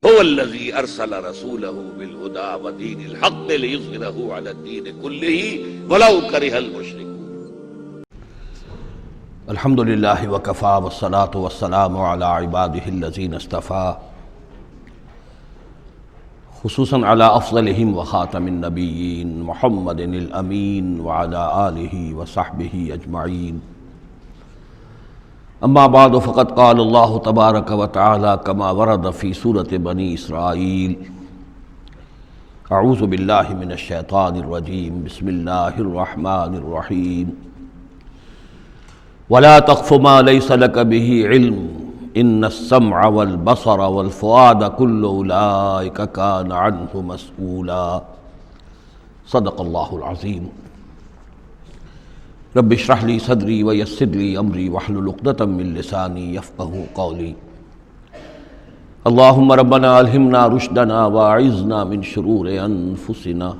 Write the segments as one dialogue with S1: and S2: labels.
S1: هو الذي ارسل رسوله بالهدى ودين الحق ليظهره على الدين كله ولو كره المشركون.
S2: الحمد لله وكفى والصلاة والسلام على عباده الذين اصطفى، خصوصا على افضلهم وخاتم النبيين محمد الامين وعلى آله وصحبه اجمعين. اما بعد فقد قال الله تبارك وتعالى كما ورد في سورة بني اسرائيل: اعوذ بالله من الشيطان الرجيم، بسم الله الرحمن الرحيم. ولا تقف ما ليس لك به علم ان السمع والبصر والفؤاد كل اولئك كان عنه مسؤولا. صدق الله العظيم. رب اشرح لي صدري ويسر لي امري واحلل عقدة من لساني يفقهوا قولي. اللهم ربنا الهمنا رشدنا واعذنا من شرور انفسنا.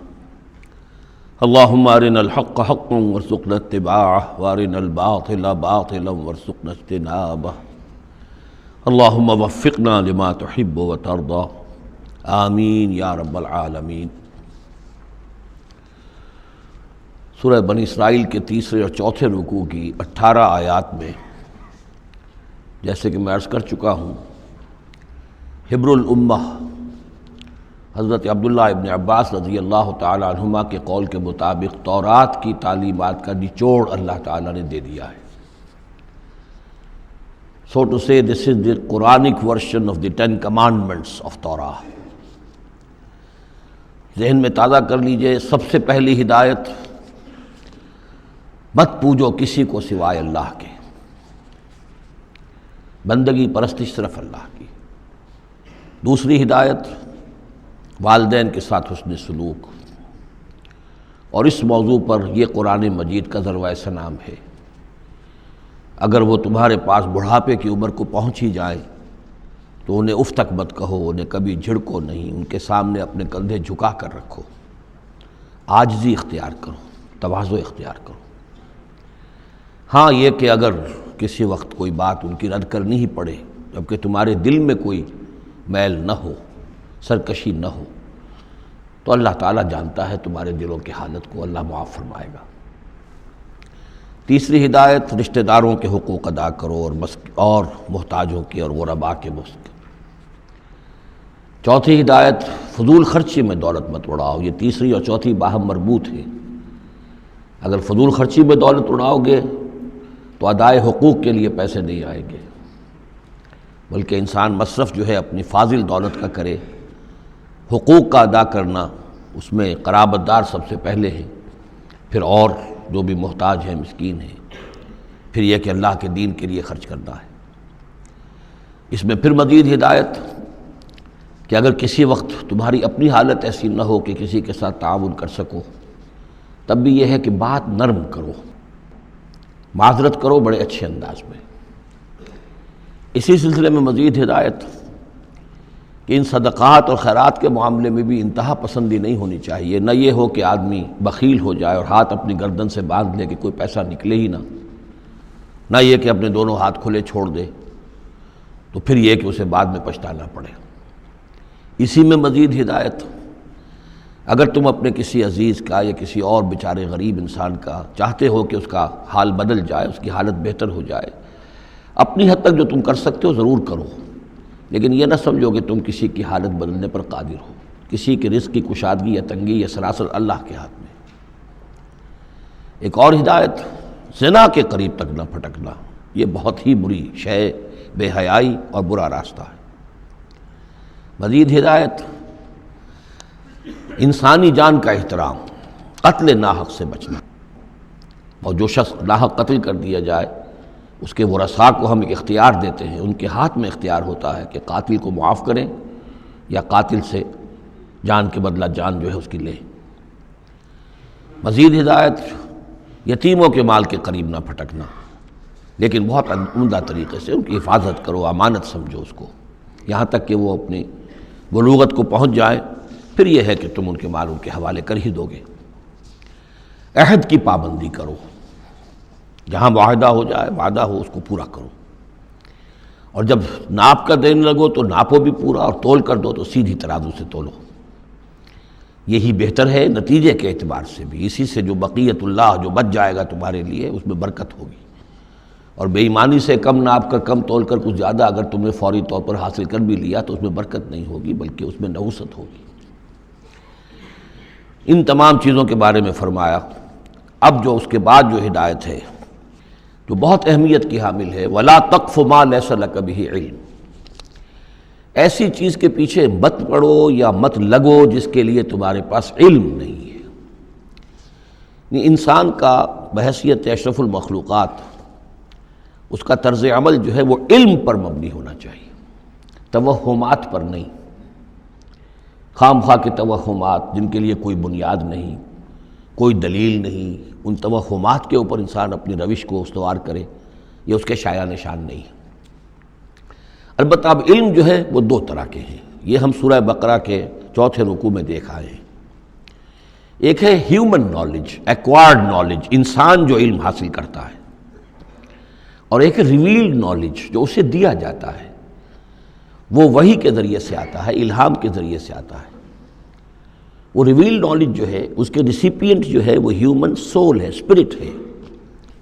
S2: اللهم ارنا الحق حقا وارزقنا اتباعه وارنا الباطل باطلا وارزقنا اجتنابه. اللهم وفقنا لما تحب وترضى، آمین یا رب العالمین۔ سورہ بنی اسرائیل کے تیسرے اور چوتھے رکوع کی 18 آیات میں، جیسے کہ میں عرض کر چکا ہوں، حبر الامہ حضرت عبداللہ ابن عباس رضی اللہ تعالی عنہما کے قول کے مطابق تورات کی تعلیمات کا نچوڑ اللہ تعالیٰ نے دے دیا ہے۔ So to say, this is the Quranic version of the 10 commandments of Torah. ذہن میں تازہ کر لیجئے، سب سے پہلی ہدایت: مت پوجو کسی کو سوائے اللہ کے، بندگی پرستش صرف اللہ کی۔ دوسری ہدایت: والدین کے ساتھ حسن سلوک، اور اس موضوع پر یہ قرآن مجید کا ذروۂ سنام ہے۔ اگر وہ تمہارے پاس بڑھاپے کی عمر کو پہنچ ہی جائیں تو انہیں اف تک مت کہو، انہیں کبھی جھڑکو نہیں، ان کے سامنے اپنے کندھے جھکا کر رکھو، عاجزی اختیار کرو، تواضع اختیار کرو۔ ہاں یہ کہ اگر کسی وقت کوئی بات ان کی رد کرنی ہی پڑے، جبکہ تمہارے دل میں کوئی میل نہ ہو، سرکشی نہ ہو، تو اللہ تعالیٰ جانتا ہے تمہارے دلوں کی حالت کو، اللہ معاف فرمائے گا۔ تیسری ہدایت: رشتہ داروں کے حقوق ادا کرو اور محتاجوں کے اور غرباء کے مسکین۔ چوتھی ہدایت: فضول خرچی میں دولت مت اڑاؤ۔ یہ تیسری اور چوتھی باہم مربوط ہے۔ اگر فضول خرچی میں دولت اڑاؤ گے تو ادائے حقوق کے لیے پیسے نہیں آئیں گے، بلکہ انسان مصرف جو ہے اپنی فاضل دولت کا کرے۔ حقوق کا ادا کرنا، اس میں قرابت دار سب سے پہلے ہے، پھر اور جو بھی محتاج ہیں، مسکین ہیں، پھر یہ کہ اللہ کے دین کے لیے خرچ کرنا ہے۔ اس میں پھر مزید ہدایت کہ اگر کسی وقت تمہاری اپنی حالت ایسی نہ ہو کہ کسی کے ساتھ تعاون کر سکو، تب بھی یہ ہے کہ بات نرم کرو، معذرت کرو بڑے اچھے انداز میں۔ اسی سلسلے میں مزید ہدایت کہ ان صدقات اور خیرات کے معاملے میں بھی انتہا پسندی نہیں ہونی چاہیے۔ نہ یہ ہو کہ آدمی بخیل ہو جائے اور ہاتھ اپنی گردن سے باندھ لے کہ کوئی پیسہ نکلے ہی نہ یہ کہ اپنے دونوں ہاتھ کھلے چھوڑ دے، تو پھر یہ کہ اسے بعد میں پچھتانا پڑے۔ اسی میں مزید ہدایت: اگر تم اپنے کسی عزیز کا یا کسی اور بیچارے غریب انسان کا چاہتے ہو کہ اس کا حال بدل جائے، اس کی حالت بہتر ہو جائے، اپنی حد تک جو تم کر سکتے ہو ضرور کرو، لیکن یہ نہ سمجھو کہ تم کسی کی حالت بدلنے پر قادر ہو۔ کسی کے رزق کی کشادگی یا تنگی یہ سراسر اللہ کے ہاتھ میں۔ ایک اور ہدایت: زنا کے قریب تک نہ پھٹکنا، یہ بہت ہی بری شے، بے حیائی اور برا راستہ ہے۔ مزید ہدایت: انسانی جان کا احترام، قتل ناحق سے بچنا، اور جو شخص ناحق قتل کر دیا جائے اس کے ورثاء کو ہم ایک اختیار دیتے ہیں، ان کے ہاتھ میں اختیار ہوتا ہے کہ قاتل کو معاف کریں یا قاتل سے جان کے بدلہ جان جو ہے اس کی لیں۔ مزید ہدایت: یتیموں کے مال کے قریب نہ پھٹکنا، لیکن بہت عمدہ طریقے سے ان کی حفاظت کرو، امانت سمجھو اس کو، یہاں تک کہ وہ اپنی بلوغت کو پہنچ جائیں، پھر یہ ہے کہ تم ان کے مال ان کے حوالے کر ہی دو گے۔ عہد کی پابندی کرو، جہاں معاہدہ ہو جائے، وعدہ ہو، اس کو پورا کرو۔ اور جب ناپ کا دینے لگو تو ناپو بھی پورا، اور تول کر دو تو سیدھی ترازو سے تولو۔ یہی بہتر ہے نتیجے کے اعتبار سے بھی، اسی سے جو بقیت اللہ جو بچ جائے گا تمہارے لیے اس میں برکت ہوگی۔ اور بے ایمانی سے کم ناپ کر کم تول کر کچھ زیادہ اگر تم نے فوری طور پر حاصل کر بھی لیا تو اس میں برکت نہیں ہوگی بلکہ اس میں نحوست ہوگی۔ ان تمام چیزوں کے بارے میں فرمایا۔ اب جو اس کے بعد جو ہدایت ہے جو بہت اہمیت کی حامل ہے، وَلَا تَقْفُ مَا لَيْسَ لَكَ بِهِ علم، ایسی چیز کے پیچھے مت پڑو یا مت لگو جس کے لیے تمہارے پاس علم نہیں ہے۔ انسان کا بحیثیت اشرف المخلوقات اس کا طرز عمل جو ہے وہ علم پر مبنی ہونا چاہیے، توہمات پر نہیں، خام خواہ کے توہمات جن کے لیے کوئی بنیاد نہیں، کوئی دلیل نہیں، ان توہمات کے اوپر انسان اپنی روش کو استوار کرے، یہ اس کے شایع نشان نہیں ہے۔ البتہ اب علم جو ہے وہ دو طرح کے ہیں، یہ ہم سورہ بقرہ کے 4 رکوع میں دیکھ آئے ہیں۔ ایک ہے ہیومن نالج، ایکوائرڈ نالج، انسان جو علم حاصل کرتا ہے، اور ایک ہے ریویلڈ نالج جو اسے دیا جاتا ہے، وہ وحی کے ذریعے سے آتا ہے، الہام کے ذریعے سے آتا ہے۔ وہ ریویلڈ نالج جو ہے اس کے ریسیپینٹ جو ہے وہ ہیومن سول ہے، اسپرٹ ہے،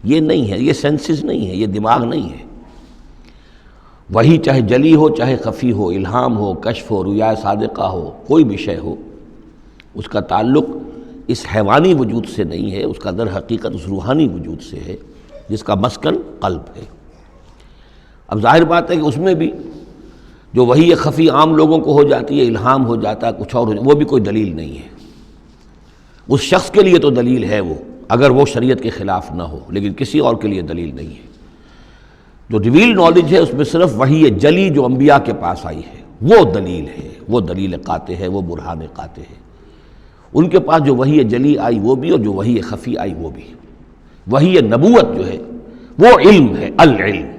S2: یہ نہیں ہے، یہ سینسز نہیں ہے، یہ دماغ نہیں ہے۔ وہی چاہے جلی ہو چاہے خفی ہو، الہام ہو، کشف ہو، رؤیا صادقہ ہو، کوئی بھی شے ہو، اس کا تعلق اس حیوانی وجود سے نہیں ہے، اس کا در حقیقت اس روحانی وجود سے ہے جس کا مسکن قلب ہے۔ اب ظاہر بات ہے کہ اس میں بھی جو وہی خفی عام لوگوں کو ہو جاتی ہے، الہام ہو جاتا ہے، کچھ اور ہو جاتا ہے، وہ بھی کوئی دلیل نہیں ہے۔ اس شخص کے لیے تو دلیل ہے وہ، اگر وہ شریعت کے خلاف نہ ہو، لیکن کسی اور کے لیے دلیل نہیں ہے۔ جو ریویل نالج ہے اس میں صرف وحی جلی جو انبیاء کے پاس آئی ہے وہ دلیل ہے، وہ دلیل قاطع ہے، وہ برہان قاطع ہے۔ ان کے پاس جو وحی جلی آئی وہ بھی، اور جو وحی خفی آئی وہ بھی۔ وحی نبوت جو ہے وہ علم ہے، العلم۔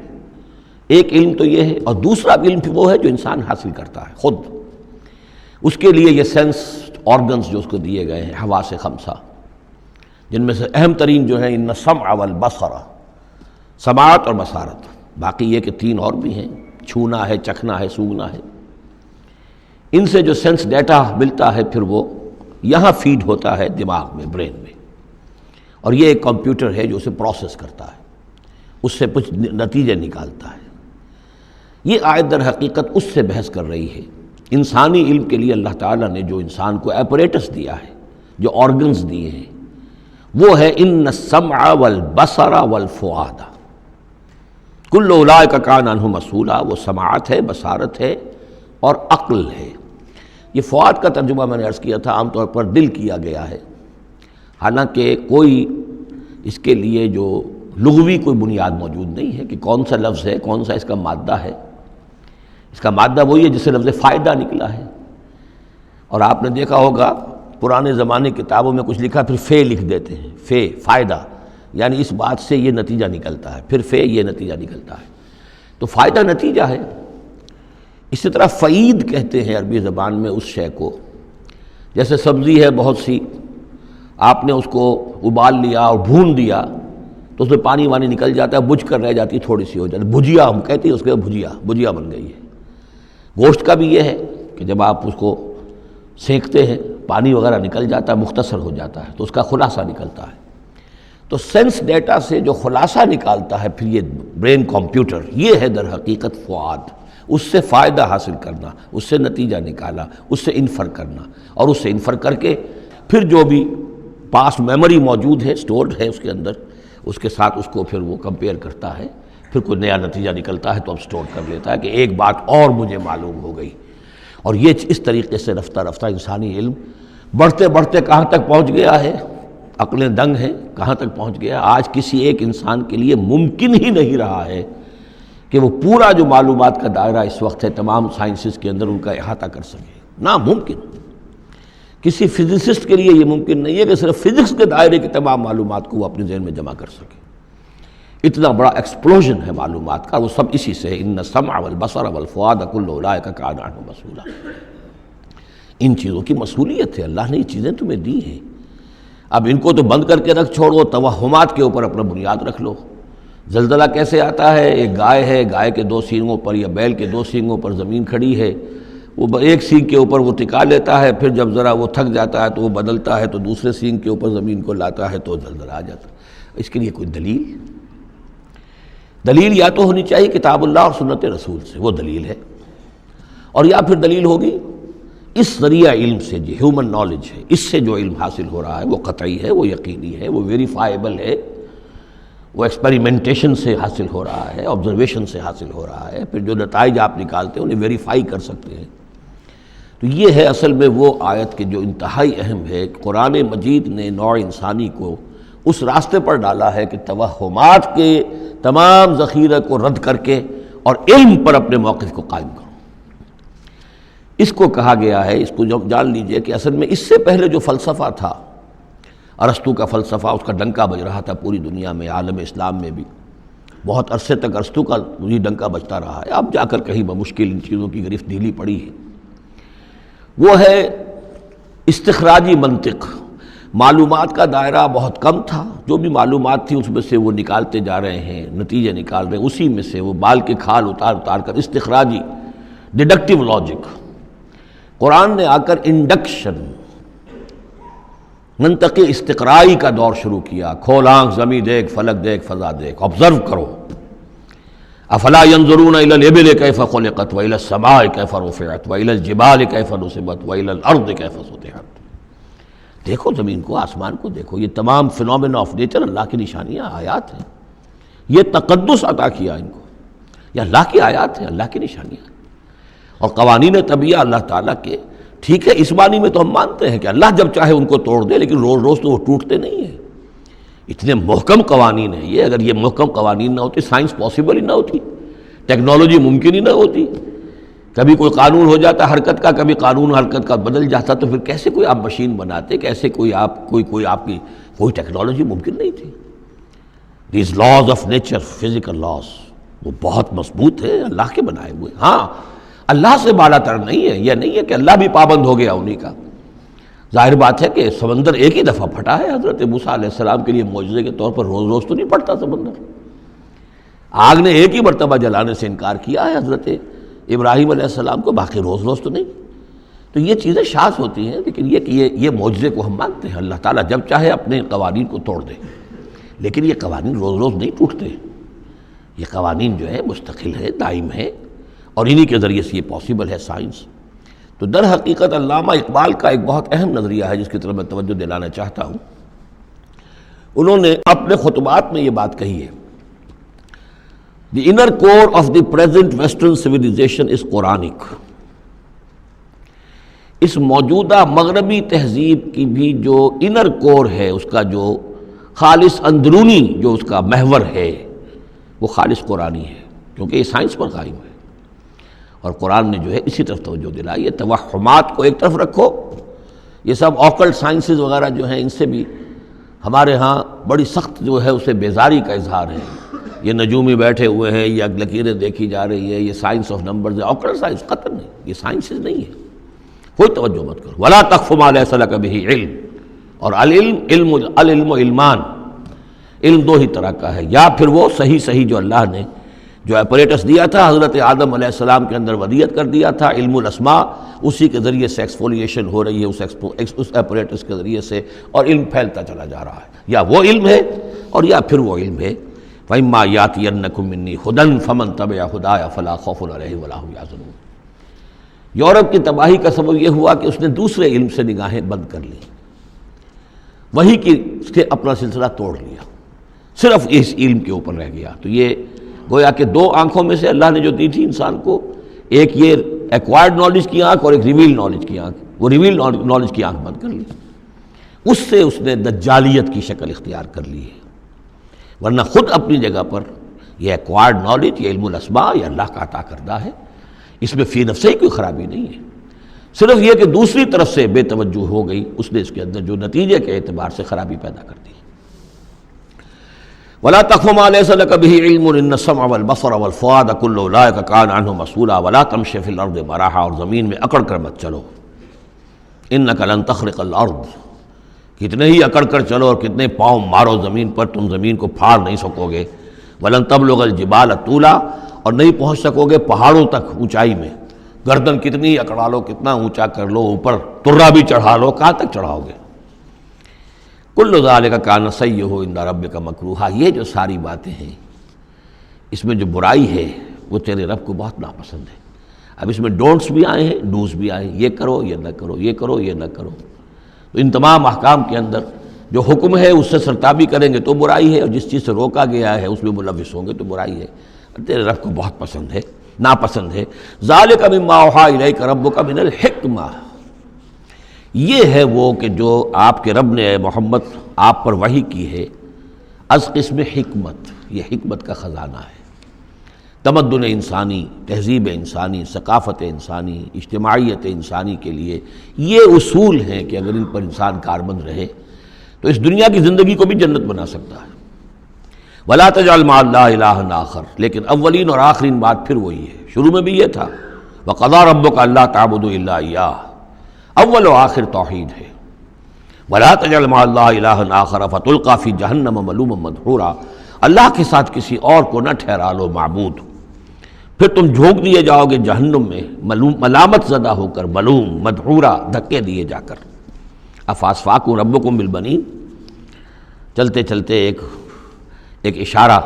S2: ایک علم تو یہ ہے، اور دوسرا علم وہ ہے جو انسان حاصل کرتا ہے خود۔ اس کے لیے یہ سینس آرگنز جو اس کو دیے گئے ہیں، حواس خمسہ، جن میں سے اہم ترین جو ہے ان السمع والبصر، سماعت اور بصارت، باقی یہ کہ 3 اور بھی ہیں، چھونا ہے، چکھنا ہے، سونگھنا ہے۔ ان سے جو سینس ڈیٹا ملتا ہے پھر وہ یہاں فیڈ ہوتا ہے دماغ میں، برین میں، اور یہ ایک کمپیوٹر ہے جو اسے پروسیس کرتا ہے، اس سے کچھ نتیجے نکالتا ہے۔ یہ آیت در حقیقت اس سے بحث کر رہی ہے۔ انسانی علم کے لیے اللہ تعالیٰ نے جو انسان کو ایپریٹس دیا ہے، جو آرگنز دیے ہیں، وہ ہے ان السمع والبصر والفؤاد کل اولئک کان عنہ مسئولا۔ وہ سماعت ہے، بصارت ہے اور عقل ہے۔ یہ فؤاد کا ترجمہ میں نے عرض کیا تھا، عام طور پر دل کیا گیا ہے، حالانکہ کوئی اس کے لیے جو لغوی کوئی بنیاد موجود نہیں ہے کہ کون سا لفظ ہے، کون سا اس کا مادہ ہے۔ اس کا مادہ وہی ہے جس سے لفظ فائدہ نکلا ہے، اور آپ نے دیکھا ہوگا پرانے زمانے کتابوں میں کچھ لکھا پھر فے لکھ دیتے ہیں، فے فائدہ، یعنی اس بات سے یہ نتیجہ نکلتا ہے، پھر فے یہ نتیجہ نکلتا ہے، تو فائدہ نتیجہ ہے۔ اسی طرح فعید کہتے ہیں عربی زبان میں اس شے کو، جیسے سبزی ہے بہت سی، آپ نے اس کو ابال لیا اور بھون دیا تو اس میں پانی وانی نکل جاتا ہے، بجھ کر رہ جاتی، تھوڑی سی ہو جاتی، بھجیا ہم کہتے ہیں اس کے، بھجیا بن گئی ہے۔ گوشت کا بھی یہ ہے کہ جب آپ اس کو سینکتے ہیں پانی وغیرہ نکل جاتا ہے، مختصر ہو جاتا ہے تو اس کا خلاصہ نکلتا ہے۔ تو سینس ڈیٹا سے جو خلاصہ نکالتا ہے پھر یہ برین کمپیوٹر، یہ ہے در حقیقت فؤاد۔ اس سے فائدہ حاصل کرنا، اس سے نتیجہ نکالا، اس سے انفر کرنا، اور اس سے انفر کر کے پھر جو بھی پاسٹ میموری موجود ہے، سٹورڈ ہے اس کے اندر، اس کے ساتھ اس کو پھر وہ کمپیئر کرتا ہے، پھر کوئی نیا نتیجہ نکلتا ہے تو اب سٹور کر لیتا ہے کہ ایک بات اور مجھے معلوم ہو گئی۔ اور یہ اس طریقے سے رفتہ رفتہ انسانی علم بڑھتے بڑھتے کہاں تک پہنچ گیا ہے، عقلیں دنگ ہیں، کہاں تک پہنچ گیا۔ آج کسی ایک انسان کے لیے ممکن ہی نہیں رہا ہے کہ وہ پورا جو معلومات کا دائرہ اس وقت ہے تمام سائنسز کے اندر ان کا احاطہ کر سکے، ناممکن۔ کسی فزسسٹ کے لیے یہ ممکن نہیں ہے کہ صرف فزکس کے دائرے کی تمام معلومات کو وہ اپنے ذہن میں جمع کر سکے۔ اتنا بڑا ایکسپلوژن ہے معلومات کا، وہ سب اسی سے ہے، ان السمع والبصر والفؤاد کل اولئک کان عنہ مسئولا۔ ان چیزوں کی مسئولیت ہے، اللہ نے یہ چیزیں تمہیں دی ہیں، اب ان کو تو بند کر کے رکھ چھوڑو، توہمات کے اوپر اپنا بنیاد رکھ لو، زلزلہ کیسے آتا ہے؟ ایک گائے ہے، گائے کے دو سینگوں پر یا بیل کے دو سینگوں پر زمین کھڑی ہے، وہ ایک سینگ کے اوپر وہ ٹکا لیتا ہے، پھر جب ذرا وہ تھک جاتا ہے تو وہ بدلتا ہے تو دوسرے سینگ کے اوپر زمین کو لاتا ہے تو زلزلہ آ جاتا ہے۔ اس کے لیے کوئی دلیل یا تو ہونی چاہیے کتاب اللہ اور سنت رسول سے، وہ دلیل ہے، اور یا پھر دلیل ہوگی اس ذریعہ علم سے، جو ہیومن نالج ہے، اس سے جو علم حاصل ہو رہا ہے وہ قطعی ہے، وہ یقینی ہے، وہ ویریفائیبل ہے، وہ ایکسپیریمنٹیشن سے حاصل ہو رہا ہے، آبزرویشن سے حاصل ہو رہا ہے، پھر جو نتائج آپ نکالتے ہیں انہیں ویریفائی کر سکتے ہیں۔ تو یہ ہے اصل میں وہ آیت کہ جو انتہائی اہم ہے۔ قرآن مجید نے نوع انسانی کو اس راستے پر ڈالا ہے کہ توہمات کے تمام ذخیرہ کو رد کر کے اور علم پر اپنے موقف کو قائم کرو۔ اس کو کہا گیا ہے، اس کو جان لیجئے کہ اصل میں اس سے پہلے جو فلسفہ تھا، ارسطو کا فلسفہ، اس کا ڈنکا بج رہا تھا پوری دنیا میں، عالم اسلام میں بھی بہت عرصے تک ارسطو کا یہ ڈنکا بجتا رہا ہے، اب جا کر کہیں بمشکل ان چیزوں کی گرفت ڈھیلی پڑی ہے۔ وہ ہے استخراجی منطق۔ معلومات کا دائرہ بہت کم تھا، جو بھی معلومات تھی اس میں سے وہ نکالتے جا رہے ہیں، نتیجے نکال رہے ہیں، اسی میں سے وہ بال کے کھال اتار کر استخراجی ڈیڈکٹیو لاجک۔ قرآن نے آ کر انڈکشن، منطقی استقرائی کا دور شروع کیا۔ کھول آنکھ، زمیں دیکھ، فلک دیکھ، فضا دیکھ، آبزرو کرو۔ افلا ينظرون الى الابل كيف خلقت والى السماء كيف رفعت والى الجبال كيف نصبت والى الارض كيف سطحت۔ دیکھو زمین کو، آسمان کو دیکھو، یہ تمام فینومینا آف نیچر اللہ کی نشانیاں، آیات ہیں۔ یہ تقدس عطا کیا ان کو، یہ اللہ کی آیات ہیں، اللہ کی نشانیاں اور قوانین طبیعہ اللہ تعالیٰ کے۔ ٹھیک ہے، اس معنی میں تو ہم مانتے ہیں کہ اللہ جب چاہے ان کو توڑ دے، لیکن روز روز تو وہ ٹوٹتے نہیں ہیں۔ اتنے محکم قوانین ہیں یہ، اگر یہ محکم قوانین نہ ہوتی، سائنس پاسبل ہی نہ ہوتی، ٹیکنالوجی ممکن ہی نہ ہوتی۔ کبھی کوئی قانون ہو جاتا حرکت کا، کبھی قانون حرکت کا بدل جاتا، تو پھر کیسے کوئی آپ مشین بناتے، کیسے کوئی آپ کوئی ٹیکنالوجی ممکن نہیں تھی۔ These laws of nature, physical laws, وہ بہت مضبوط ہے، اللہ کے بنائے ہوئے۔ ہاں، اللہ سے بالا تر نہیں ہے، یہ نہیں ہے کہ اللہ بھی پابند ہو گیا انہی کا۔ ظاہر بات ہے کہ سمندر ایک ہی دفعہ پھٹا ہے، حضرت موسیٰ علیہ السلام کے لیے معجزے کے طور پر روز روز تو نہیں پھٹتا سمندر۔ آگ نے ایک ہی مرتبہ جلانے سے انکار کیا ہے حضرت ابراہیم علیہ السلام کو، باقی روز روز تو نہیں۔ تو یہ چیزیں شاذ ہوتی ہیں، لیکن یہ معجزے کو ہم مانتے ہیں۔ اللہ تعالیٰ جب چاہے اپنے قوانین کو توڑ دے، لیکن یہ قوانین روز روز نہیں ٹوٹتے، یہ قوانین جو ہے مستقل ہے، دائم ہے، اور انہی کے ذریعے سے یہ پاسبل ہے سائنس۔ تو در حقیقت علامہ اقبال کا ایک بہت اہم نظریہ ہے جس کی طرف میں توجہ دلانا چاہتا ہوں۔ انہوں نے اپنے خطبات میں یہ بات کہی ہے، The inner core of the present Western civilization is Quranic۔ اس موجودہ مغربی تہذیب کی بھی جو انر کور ہے، اس کا جو خالص اندرونی جو اس کا محور ہے، وہ خالص قرآنی ہے، کیونکہ یہ سائنس پر قائم ہے۔ اور قرآن نے جو ہے اسی طرف توجہ دلائی ہے۔ توہمات کو ایک طرف رکھو، یہ سب آکلٹ سائنسز وغیرہ جو ہیں، ان سے بھی ہمارے ہاں بڑی سخت جو ہے اسے بیزاری کا اظہار ہے۔ یہ نجومی بیٹھے ہوئے ہیں، یہ لکیریں دیکھی جا رہی ہے، یہ سائنس آف نمبرز ہے، آکلٹ سائنس قطعاً نہیں، یہ سائنسز نہیں ہے، کوئی توجہ مت کرو۔ وَلَا تَقْفُ مَا لَيْسَ لَكَ بِهِ عِلْم، اور العلم علمان، علم دو ہی طرح کا ہے، یا پھر وہ صحیح جو اللہ نے جو اپریٹس دیا تھا حضرت آدم علیہ السلام کے اندر ودیت کر دیا تھا، علم الاسماء، اسی کے ذریعے سے ایکسفولیشن ہو رہی ہے اس اپریٹس کے ذریعے سے، اور علم پھیلتا چلا جا رہا ہے۔ یا وہ علم ہے اور یا پھر وہ علم ہے وَإِمَّا يَأْتِيَنَّكُم مِّنِّي هُدًى فَمَن تَبِعَ هُدَايَ فَلَا خَوْفٌ عَلَيْهِمْ وَلَا هُمْ يَحْزَنُونَ۔ یورپ کی تباہی کا سبب یہ ہوا کہ اس نے دوسرے علم سے نگاہیں بند کر لی، وہی کہ اپنا سلسلہ توڑ لیا، صرف اس علم کے اوپر رہ گیا۔ تو یہ گویا کہ دو آنکھوں میں سے اللہ نے جو دی تھی انسان کو، ایک یہ ایکوائرڈ نالج کی آنکھ اور ایک ریویل نالج کی آنکھ، وہ ریویل نالج کی آنکھ بند کر لی، اس سے اس نے دجالیت کی شکل اختیار کر لی ہے۔ ورنہ خود اپنی جگہ پر یہ ایکوائرڈ نالج، یہ علم الاسماء، یہ اللہ کا عطا کردہ ہے، اس میں فی نفسہ ہی کوئی خرابی نہیں ہے، صرف یہ کہ دوسری طرف سے بے توجہ ہو گئی، اس نے اس کے اندر جو نتیجے کے اعتبار سے خرابی پیدا کر دی۔ وَلَا تَقْفُ مَا لَيْسَ لَكَ بِهِ عِلْمٌ إِنَّ السَّمْعَ وَالْبَصَرَ وَالْفُؤَادَ كُلُّ أُولَٰئِكَ كَانَ عَنْهُ مسؤولا وَلَا تَمْشِ فِي الْأَرْضِ مَرَحًا، اور زمین میں اکڑ کر مت چلو، إِنَّكَ لَن تَخْرِقَ الْأَرْضَ، کتنے ہی اکڑ کر چلو اور کتنے پاؤں مارو زمین پر، تم زمین کو پھاڑ نہیں سکو گے۔ ولن تبلغ الجبال طولا، اور نہیں پہنچ سکو گے پہاڑوں تک اونچائی میں، گردن کتنی اکڑا لو، کتنا اونچا کر لو، اوپر ترا بھی چڑھا لو، کہاں تک چڑھاؤ گے؟ کل ذالک کان سیئہ عند ربک مکروہا، یہ جو ساری باتیں ہیں اس میں جو برائی ہے وہ تیرے رب کو بہت ناپسند ہے۔ اب اس میں ڈونٹس بھی آئے ہیں، ڈوز بھی آئے ہیں، یہ کرو یہ نہ کرو، یہ کرو یہ نہ کرو۔ تو ان تمام احکام کے اندر جو حکم ہے اس سے سرتابی کریں گے تو برائی ہے، اور جس چیز سے روکا گیا ہے اس میں ملوث ہوں گے تو برائی ہے، تیرے رب کو بہت پسند ہے، ناپسند ہے۔ ذالک مما اوحی الیک ربک من الحکمہ، یہ ہے وہ کہ جو آپ کے رب نے اے محمد آپ پر وحی کی ہے از قسم حکمت، یہ حکمت کا خزانہ ہے۔ تمدن انسانی، تہذیب انسانی، ثقافت انسانی، اجتماعیت انسانی کے لیے یہ اصول ہیں کہ اگر ان پر انسان کاربند رہے تو اس دنیا کی زندگی کو بھی جنت بنا سکتا ہے۔ وَلَا تَجْعَلْ مَعَ اللَّهِ إِلَٰهًا آخر، لیکن اولین اور آخرین بات پھر وہی ہے، شروع میں بھی یہ تھا وَقَضَىٰ رَبُّكَ أَلَّا تَعْبُدُوا إِلَّا إِيَّاهُ، اول و آخر توحید ہے۔ وَلَا تَجْعَلْ مَعَ اللَّهِ إِلَٰهًا آخر فَتُلْقَىٰ فِي جَهَنَّمَ مَلُومًا مَدْحُورًا، اللہ کے ساتھ کسی اور کو نہ ٹھہرا لو معبود، پھر تم جھونک دیے جاؤ گے جہنم میں ملامت زدہ ہو کر، ملوم مدحورا، دھکے دیے جا کر۔ افاسفاکم ربکم بالبنین، چلتے چلتے ایک اشارہ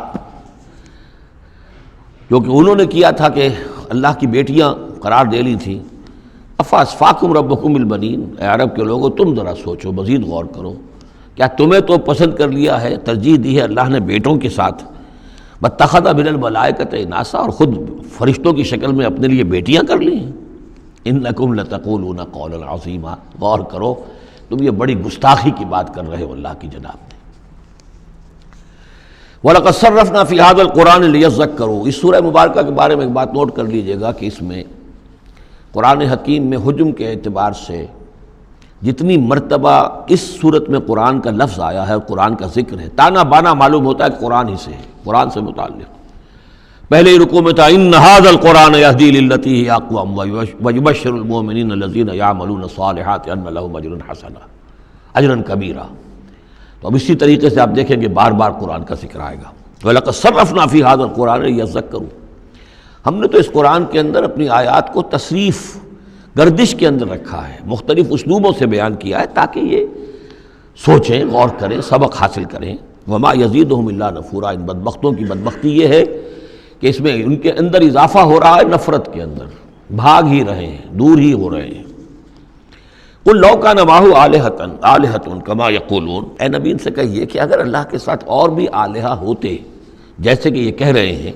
S2: جو کہ انہوں نے کیا تھا کہ اللہ کی بیٹیاں قرار دے لی تھیں۔ افاسفاکم ربکم بالبنین، اے عرب کے لوگوں تم ذرا سوچو، مزید غور کرو، کیا تمہیں تو پسند کر لیا ہے، ترجیح دی ہے اللہ نے بیٹوں کے ساتھ، بَاتَّخَذَ مِنَ الْمَلَائِکَةِ اِنَاثًا، اور خود فرشتوں کی شکل میں اپنے لیے بیٹیاں کر لی ہیں۔ اِنَّکُمْ لَتَقُولُونَ قَوْلًا عَظِیمًا، غور کرو، تم یہ بڑی گستاخی کی بات کر رہے ہو اللہ کی جناب میں۔ وَلَقَدْ صَرَّفْنَا فِي هَذَا الْقُرْآنِ لِيَذَّكَّرُوا، اس سورہ مبارکہ کے بارے میں ایک بات نوٹ کر لیجئے گا کہ اس میں قرآن حکیم میں حجم کے اعتبار سے جتنی مرتبہ اس صورت میں قرآن کا لفظ آیا ہے، قرآن کا ذکر ہے، تانا بانا معلوم ہوتا ہے کہ قرآن ہی سے ہے، قرآن سے متعلق۔ پہلے رکوع میں تھا ان ھذا القرآن یہدی للتی ہی اقوم ویبشر المؤمنین الذین یعملون الصالحات ان لهم اجرا حسنا، اجرا کبیرا۔ تو اب اسی طریقے سے آپ دیکھیں گے بار بار قرآن کا ذکر آئے گا۔ وَلَقَدْ صَرَّفْنَا فِي هَذَا الْقُرْآنِ لِيَذَّكَّرُوا، ہم نے تو اس قرآن کے اندر اپنی آیات کو تصریف، گردش کے اندر رکھا ہے، مختلف اسلوبوں سے بیان کیا ہے تاکہ یہ سوچیں، غور کریں، سبق حاصل کریں۔ وَمَا يَزِيدُهُمْ إِلَّا نُفُورًا، ان بدبختوں کی بدبختی یہ ہے کہ اس میں ان کے اندر اضافہ ہو رہا ہے نفرت کے اندر، بھاگ ہی رہے ہیں، دور ہی ہو رہے ہیں۔ قُلْ لَوْ كَانَ مَعَهُ آلِهَةٌ كَمَا يَقُولُونَ، اے نبی ان سے کہیے کہ اگر اللہ کے ساتھ اور بھی آلہہ ہوتے جیسے کہ یہ کہہ رہے ہیں،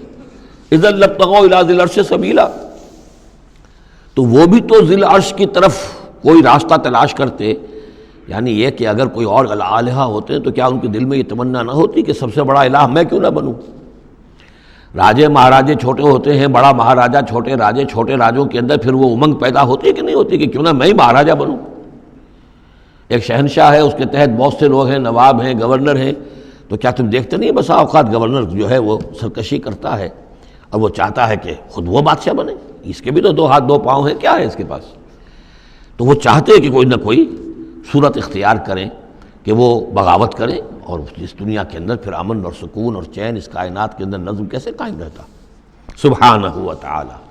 S2: اِذًا لَابْتَغَوْا إِلَىٰ ذِي الْعَرْشِ سَبِيلًا، تو وہ بھی تو ذی العرش کی طرف کوئی راستہ تلاش کرتے، یعنی یہ کہ اگر کوئی اور آلہہ ہوتے تو کیا ان کے دل میں یہ تمنا نہ ہوتی کہ سب سے بڑا الہ میں کیوں نہ بنوں؟ راجے مہاراجے چھوٹے ہوتے ہیں، بڑا مہاراجا چھوٹے راجے، چھوٹے راجوں کے اندر پھر وہ امنگ پیدا ہوتی ہے کہ نہیں ہوتی کہ کیوں نہ میں ہی مہاراجا بنوں؟ ایک شہنشاہ ہے، اس کے تحت بہت سے لوگ ہیں، نواب ہیں، گورنر ہیں، تو کیا تم دیکھتے نہیں بسا اوقات گورنر جو ہے وہ سرکشی کرتا ہے اور وہ چاہتا ہے کہ خود وہ بادشاہ بنے، اس کے بھی تو دو ہاتھ دو پاؤں ہیں، کیا ہے اس کے پاس؟ تو وہ چاہتے ہیں کہ کوئی نہ کوئی صورت اختیار کریں کہ وہ بغاوت کریں، اور اس دنیا کے اندر پھر امن اور سکون اور چین، اس کائنات کے اندر نظم کیسے قائم رہتا؟ سبحانہ و تعالی،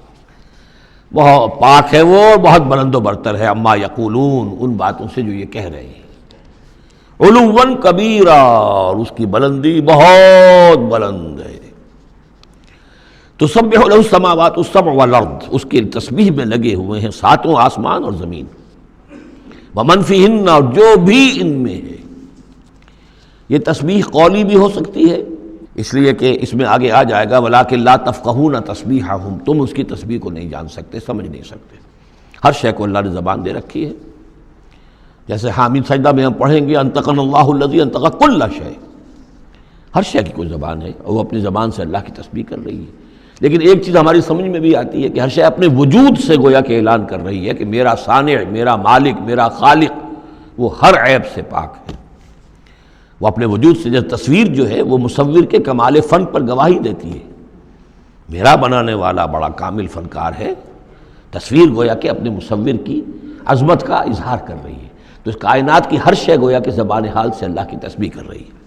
S2: بہت پاک ہے وہ، بہت بلند و برتر ہے، اما یقولون، ان باتوں سے جو یہ کہہ رہے ہیں، علواً کبیرا، اور اس کی بلندی بہت بلند ہے۔ تسبح له السماوات السبع والارض، اس کی تسبیح میں لگے ہوئے ہیں ساتوں آسمان اور زمین، ومن فیہن، اور جو بھی ان میں ہے۔ یہ تسبیح قولی بھی ہو سکتی ہے، اس لیے کہ اس میں آگے آ جائے گا وَلَٰكِن لَا تَفْقَهُونَ تَسْبِيحَهُمْ، تم اس کی تسبیح کو نہیں جان سکتے، سمجھ نہیں سکتے۔ ہر شے کو اللہ نے زبان دے رکھی ہے، جیسے حامد سجدہ میں ہم پڑھیں گے انطقنا اللہ الذی انطق کل شیء، ہر شے کی کوئی زبان ہے اور وہ اپنی زبان سے اللہ کی تسبیح کر رہی ہے۔ لیکن ایک چیز ہماری سمجھ میں بھی آتی ہے کہ ہر شے اپنے وجود سے گویا کہ اعلان کر رہی ہے کہ میرا صانع، میرا مالک، میرا خالق وہ ہر عیب سے پاک ہے، وہ اپنے وجود سے۔ جیسے تصویر جو ہے وہ مصور کے کمال فن پر گواہی دیتی ہے، میرا بنانے والا بڑا کامل فنکار ہے، تصویر گویا کہ اپنے مصور کی عظمت کا اظہار کر رہی ہے۔ تو اس کائنات کی ہر شے گویا کہ زبان حال سے اللہ کی تسبیح کر رہی ہے۔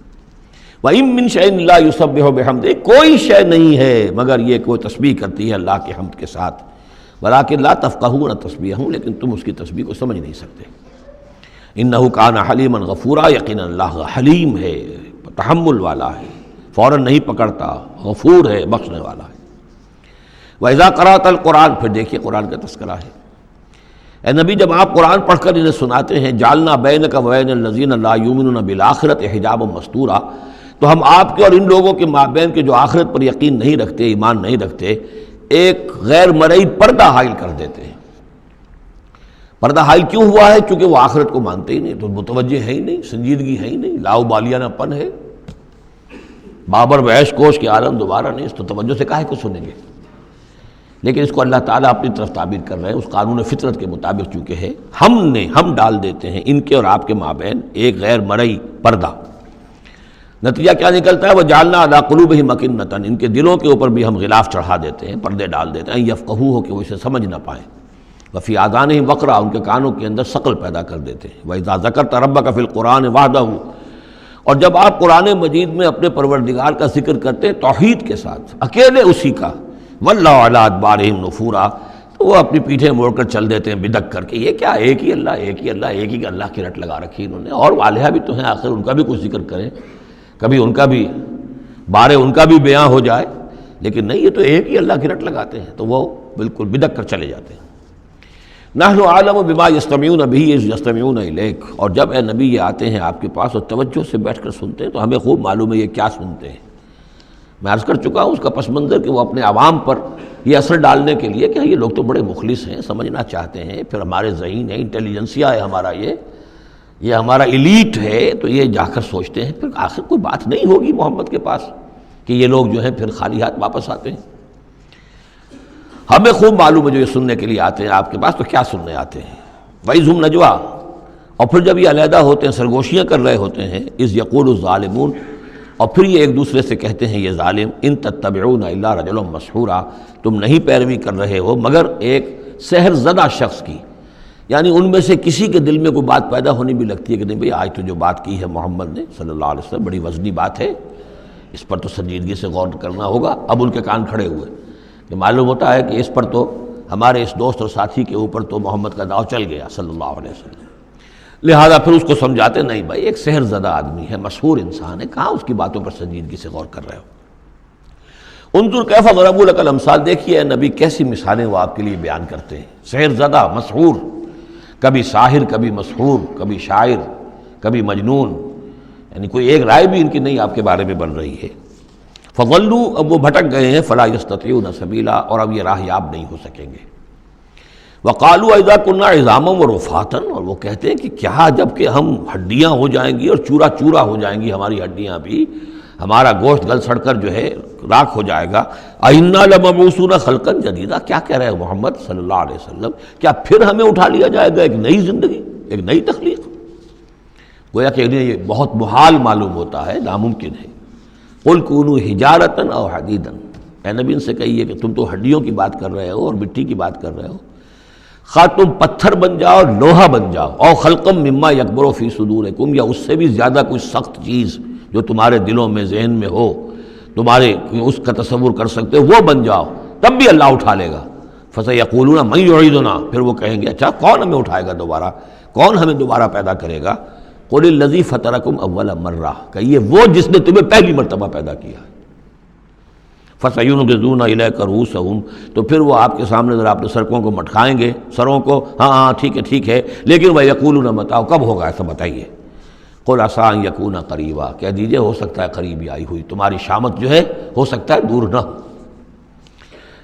S2: وَإِن مِّن شَيْءٍ لَّا يُسَبِّحُ بِحَمْدِهِ، کوئی شے نہیں ہے مگر یہ کوئی تسبیح کرتی ہے اللہ کے حمد کے ساتھ، وَلَٰكِن لَّا تَفْقَهُونَ تَسْبِيحَهُمْ، لیکن تم اس کی تسبیح کو سمجھ نہیں سکتے۔ إِنَّهُ كَانَ حَلِيمًا غَفُورًا، یقیناً اللہ حلیم ہے، تحمل والا ہے، فوراً نہیں پکڑتا، غفور ہے، بخشنے والا ہے۔ وَإِذَا قَرَأْتَ الْقُرْآنَ، پھر دیکھیے قرآن کا تذکرہ ہے۔ اے نبی جب آپ قرآن پڑھ کر انہیں سناتے ہیں، جعلنا بینک وبین الذین لا یؤمنون بالآخرۃ حجابا مستورا، تو ہم آپ کے اور ان لوگوں کے مابین کے جو آخرت پر یقین نہیں رکھتے، ایمان نہیں رکھتے، ایک غیر مرئی پردہ حائل کر دیتے ہیں۔ پردہ حائل کیوں ہوا ہے؟ کیونکہ وہ آخرت کو مانتے ہی نہیں، تو متوجہ ہے ہی نہیں، سنجیدگی ہے ہی نہیں، لاؤبالیانہ پن ہے، بابر وحش کوش کے عالم دوبارہ نہیں، اس تو توجہ سے کاہے کو سنیں گے؟ لیکن اس کو اللہ تعالیٰ اپنی طرف تعبیر کر رہے ہیں، اس قانون فطرت کے مطابق چونکہ ہے، ہم ڈال دیتے ہیں ان کے اور آپ کے مابین ایک غیر مرئی پردہ۔ نتیجہ کیا نکلتا ہے؟ وَجَعَلْنَا عَلَىٰ قُلُوبِهِمْ أَكِنَّةً، ان کے دلوں کے اوپر بھی ہم غلاف چڑھا دیتے ہیں، پردے ڈال دیتے ہیں، يَفْقَهُوهُ کہ وہ اسے سمجھ نہ پائیں، وَفِي آذَانِهِمْ وَقْرًا، ان کے کانوں کے اندر ثقل پیدا کر دیتے ہیں۔ وَإِذَا ذَكَرْتَ رَبَّكَ فِي الْقُرْآنِ وَحْدَهُ، اور جب آپ قرآن مجید میں اپنے پروردگار کا ذکر کرتے ہیں توحید کے ساتھ، اکیلے اسی کا، وَاللَّهُ عَلَىٰ أَدْبَارِهِمْ نُفُورًا، تو وہ اپنی پیٹھیں موڑ کر چل دیتے ہیں بدک کر کے، یہ کیا ایک ہی اللہ، ایک ہی اللہ، ایک ہی اللہ کی رٹ لگا رکھی انہوں نے، اور آلیہ بھی تو ہیں، آخر ان کا بھی کچھ ذکر کریں، کبھی ان کا بھی بارے ان کا بھی بیان ہو جائے، لیکن نہیں، یہ تو ایک ہی اللہ کی رٹ لگاتے ہیں، تو وہ بالکل بدک کر چلے جاتے ہیں۔ نحن اعلم بما یستمعون به اذ یستمعون الیک، اور جب اے نبی یہ آتے ہیں آپ کے پاس اور توجہ سے بیٹھ کر سنتے ہیں تو ہمیں خوب معلوم ہے یہ کیا سنتے ہیں۔ میں عرض کر چکا ہوں اس کا پس منظر کہ وہ اپنے عوام پر یہ اثر ڈالنے کے لیے کہ یہ لوگ تو بڑے مخلص ہیں، سمجھنا چاہتے ہیں، پھر ہمارے ذہین ہے، انٹیلیجنسیا ہے ہمارا، یہ ہمارا ایلیٹ ہے، تو یہ جا کر سوچتے ہیں پھر آخر کوئی بات نہیں ہوگی محمد کے پاس کہ یہ لوگ جو ہیں پھر خالی ہاتھ واپس آتے ہیں۔ ہمیں خوب معلوم ہے جو یہ سننے کے لیے آتے ہیں آپ کے پاس تو کیا سننے آتے ہیں۔ وَإِذْ هُمْ نَجْوَىٰ، اور پھر جب یہ علیحدہ ہوتے ہیں، سرگوشیاں کر رہے ہوتے ہیں، اِذْ يَقُولُ الظَّالِمُونَ، اور پھر یہ ایک دوسرے سے کہتے ہیں یہ ظالم، ان تتبعون الا رجلا مسحورا، تم نہیں پیروی کر رہے ہو مگر ایک سحر زدہ شخص کی، یعنی ان میں سے کسی کے دل میں کوئی بات پیدا ہونی بھی لگتی ہے کہ نہیں بھئی آج تو جو بات کی ہے محمد نے صلی اللہ علیہ وسلم بڑی وزنی بات ہے، اس پر تو سنجیدگی سے غور کرنا ہوگا۔ اب ان کے کان کھڑے ہوئے کہ معلوم ہوتا ہے کہ اس پر تو ہمارے اس دوست اور ساتھی کے اوپر تو محمد کا داؤ چل گیا صلی اللہ علیہ وسلم، لہذا پھر اس کو سمجھاتے نہیں بھائی ایک سحر زدہ آدمی ہے، مسحور انسان ہے، کہاں اس کی باتوں پر سنجیدگی سے غور کر رہے ہو۔ انظر کیف ضربوا لک الامثال، دیکھیے اے نبی کیسی مثالیں وہ آپ کے لیے بیان کرتے ہیں، سحر زدہ، مسحور، کبھی ساحر، کبھی مسحور، کبھی شاعر، کبھی مجنون، یعنی کوئی ایک رائے بھی ان کی نہیں آپ کے بارے میں بن رہی ہے۔ فضلوا، اب وہ بھٹک گئے ہیں، فلا یستطیعون سبیلا، اور اب یہ راہ یاب نہیں ہو سکیں گے۔ وقالوا اذا كنا عظاما ورفاتا، اور وہ کہتے ہیں کہ کیا جب کہ ہم ہڈیاں ہو جائیں گی اور چورا چورا ہو جائیں گی ہماری ہڈیاں بھی، ہمارا گوشت گل سڑ کر جو ہے راکھ ہو جائے گا، اِنَّا لَمَبْعُوثُونَ خَلْقًا جَدِيدًا، کیا کہہ رہے ہیں محمد صلی اللہ علیہ وسلم، کیا پھر ہمیں اٹھا لیا جائے گا ایک نئی زندگی، ایک نئی تخلیق؟ گویا کہ انہیں یہ بہت محال معلوم ہوتا ہے، ناممکن ہے۔ قُلْ كُونُوا حِجَارَةً أَوْ حَدِيدًا، اے نبی ان سے کہیے کہ تم تو ہڈیوں کی بات کر رہے ہو اور مٹی کی بات کر رہے ہو، خواہ تم پتھر بن جاؤ، لوہا بن جاؤ، او خلقم مما یکبر فی صدورکم، یا اس سے بھی زیادہ کوئی سخت چیز جو تمہارے دلوں میں ذہن میں ہو، تمہارے اس کا تصور کر سکتے ہو، وہ بن جاؤ، تب بھی اللہ اٹھا لے گا۔ فسیقولون من یعیدنا، پھر وہ کہیں گے اچھا کون ہمیں اٹھائے گا دوبارہ، کون ہمیں دوبارہ پیدا کرے گا؟ قل الذی فطرکم اول مرہ، کہیے وہ جس نے تمہیں پہلی مرتبہ پیدا کیا۔ فَسَيُنْغِضُونَ إِلَيْكَ رُؤُوسَهُمْ، تو پھر وہ آپ کے سامنے ذرا اپنے سرکوں کو مٹکائیں گے، سروں کو، ہاں ہاں ٹھیک ہے، لیکن وَيَقُولُونَ مَتَىٰ، کب ہوگا ایسا بتائیے؟ قُلْ عَسَىٰ أَن يَكُونَ قَرِيبًا، کہہ دیجئے ہو سکتا ہے قریب ہی آئی ہوئی تمہاری شامت جو ہے ہو سکتا ہے دور نہ ہو۔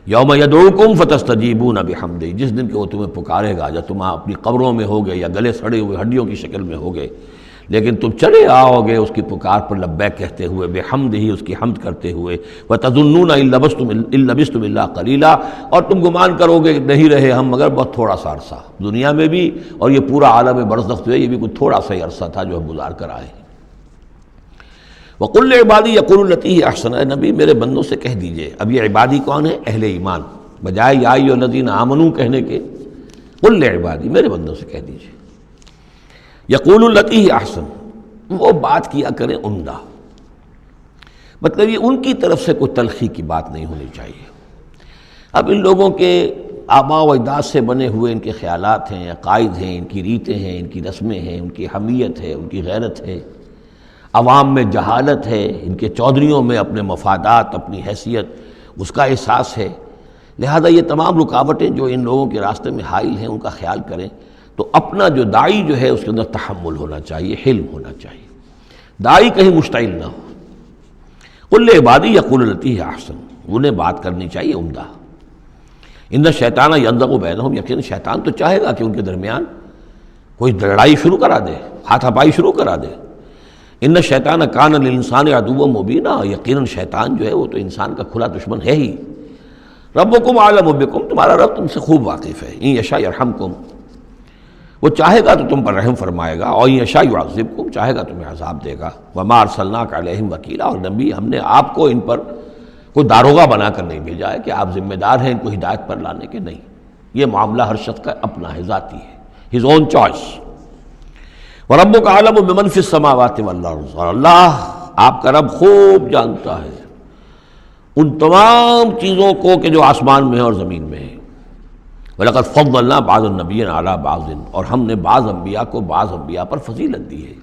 S2: یوم یدعوکم فتستجیبون بحمدہ، جس دن کہ وہ تمہیں پکارے گا جب تم اپنی قبروں میں ہوگے یا گلے سڑے ہوئے ہڈیوں کی شکل میں ہوگے، لیکن تم چلے آؤ گے اس کی پکار پر لبیک کہتے ہوئے، بحمدہ، اس کی حمد کرتے ہوئے، وتظنون ان لبثتم الا قلیلا، اور تم گمان کرو گے کہ نہیں رہے ہم مگر بہت تھوڑا سا عرصہ، دنیا میں بھی اور یہ پورا عالم برزخ جو ہے یہ بھی کوئی تھوڑا سا ہی عرصہ تھا جو ہم گزار کر آئے ہیں۔ وَقُلْ لِعِبَادِي يَقُولُوا الَّتِي هِيَ أَحْسَنُ، اے نبی میرے بندوں سے کہہ دیجئے، اب یہ عبادی کون ہے؟ اہل ایمان، بجائے یا ایھا الذین آمنوا کہنے کے قُلْ لِعِبَادِی، میرے بندوں سے کہہ دیجئے، یقولوا الَّتِی هِیَ أَحْسَنُ، وہ بات کیا کریں عمدہ، مطلب یہ ان کی طرف سے کوئی تلخی کی بات نہیں ہونی چاہیے۔ اب ان لوگوں کے آباء و اجداد سے بنے ہوئے ان کے خیالات ہیں، عقائد ہیں، ان کی ریتیں ہیں، ان کی رسمیں ہیں، ان کی حمیت ہے، ان کی غیرت ہے، عوام میں جہالت ہے، ان کے چودھریوں میں اپنے مفادات، اپنی حیثیت، اس کا احساس ہے۔ لہذا یہ تمام رکاوٹیں جو ان لوگوں کے راستے میں حائل ہیں ان کا خیال کریں تو اپنا جو داعی جو ہے اس کے اندر تحمل ہونا چاہیے، حلم ہونا چاہیے، داعی کہیں مشتعل نہ ہو۔ قل لعبادی یقولوا التی ہی احسن، انہیں بات کرنی چاہیے عمدہ۔ ان الشیطان ینزغ بینہم، یقین شیطان تو چاہے گا کہ ان کے درمیان کوئی لڑائی شروع کرا دے، ہاتھا پائی شروع کرا دے۔ ان الشیطان کان للانسان عدوا مبینا، یقیناً شیطان جو ہے وہ تو انسان کا کھلا دشمن ہے ہی۔ ربکم اعلم بکم، تمہارا رب تم سے خوب واقف ہے۔ ان یشاء یرحمکم، وہ چاہے گا تو تم پر رحم فرمائے گا، اور ان یشاء یعذبکم، چاہے گا تمہیں عذاب دے گا۔ وما ارسلناک علیہم وکیلا، اور نبی ہم نے آپ کو ان پر کوئی داروغہ بنا کر نہیں بھیجا ہے کہ آپ ذمہ دار ہیں ان کو ہدایت پر لانے کے، نہیں۔ یہ معاملہ ہر شخص کا اپنا ہے، ذاتی ہے، ہز اون چوائس۔ وَرَبُّكَ أَعْلَمُ بِمَنْ فِي السَّمَاوَاتِ وَالْأَرْضِ، اور اللہ آپ کا رب خوب جانتا ہے ان تمام چیزوں کو کہ جو آسمان میں ہے اور زمین میں ہے۔ وَلَقَدْ فَضَّلْنَا بَعْضَ النَّبِيِّينَ عَلَىٰ بَعْضٍ، اور ہم نے بعض انبیاء کو بعض انبیاء پر فضیلت دی ہے۔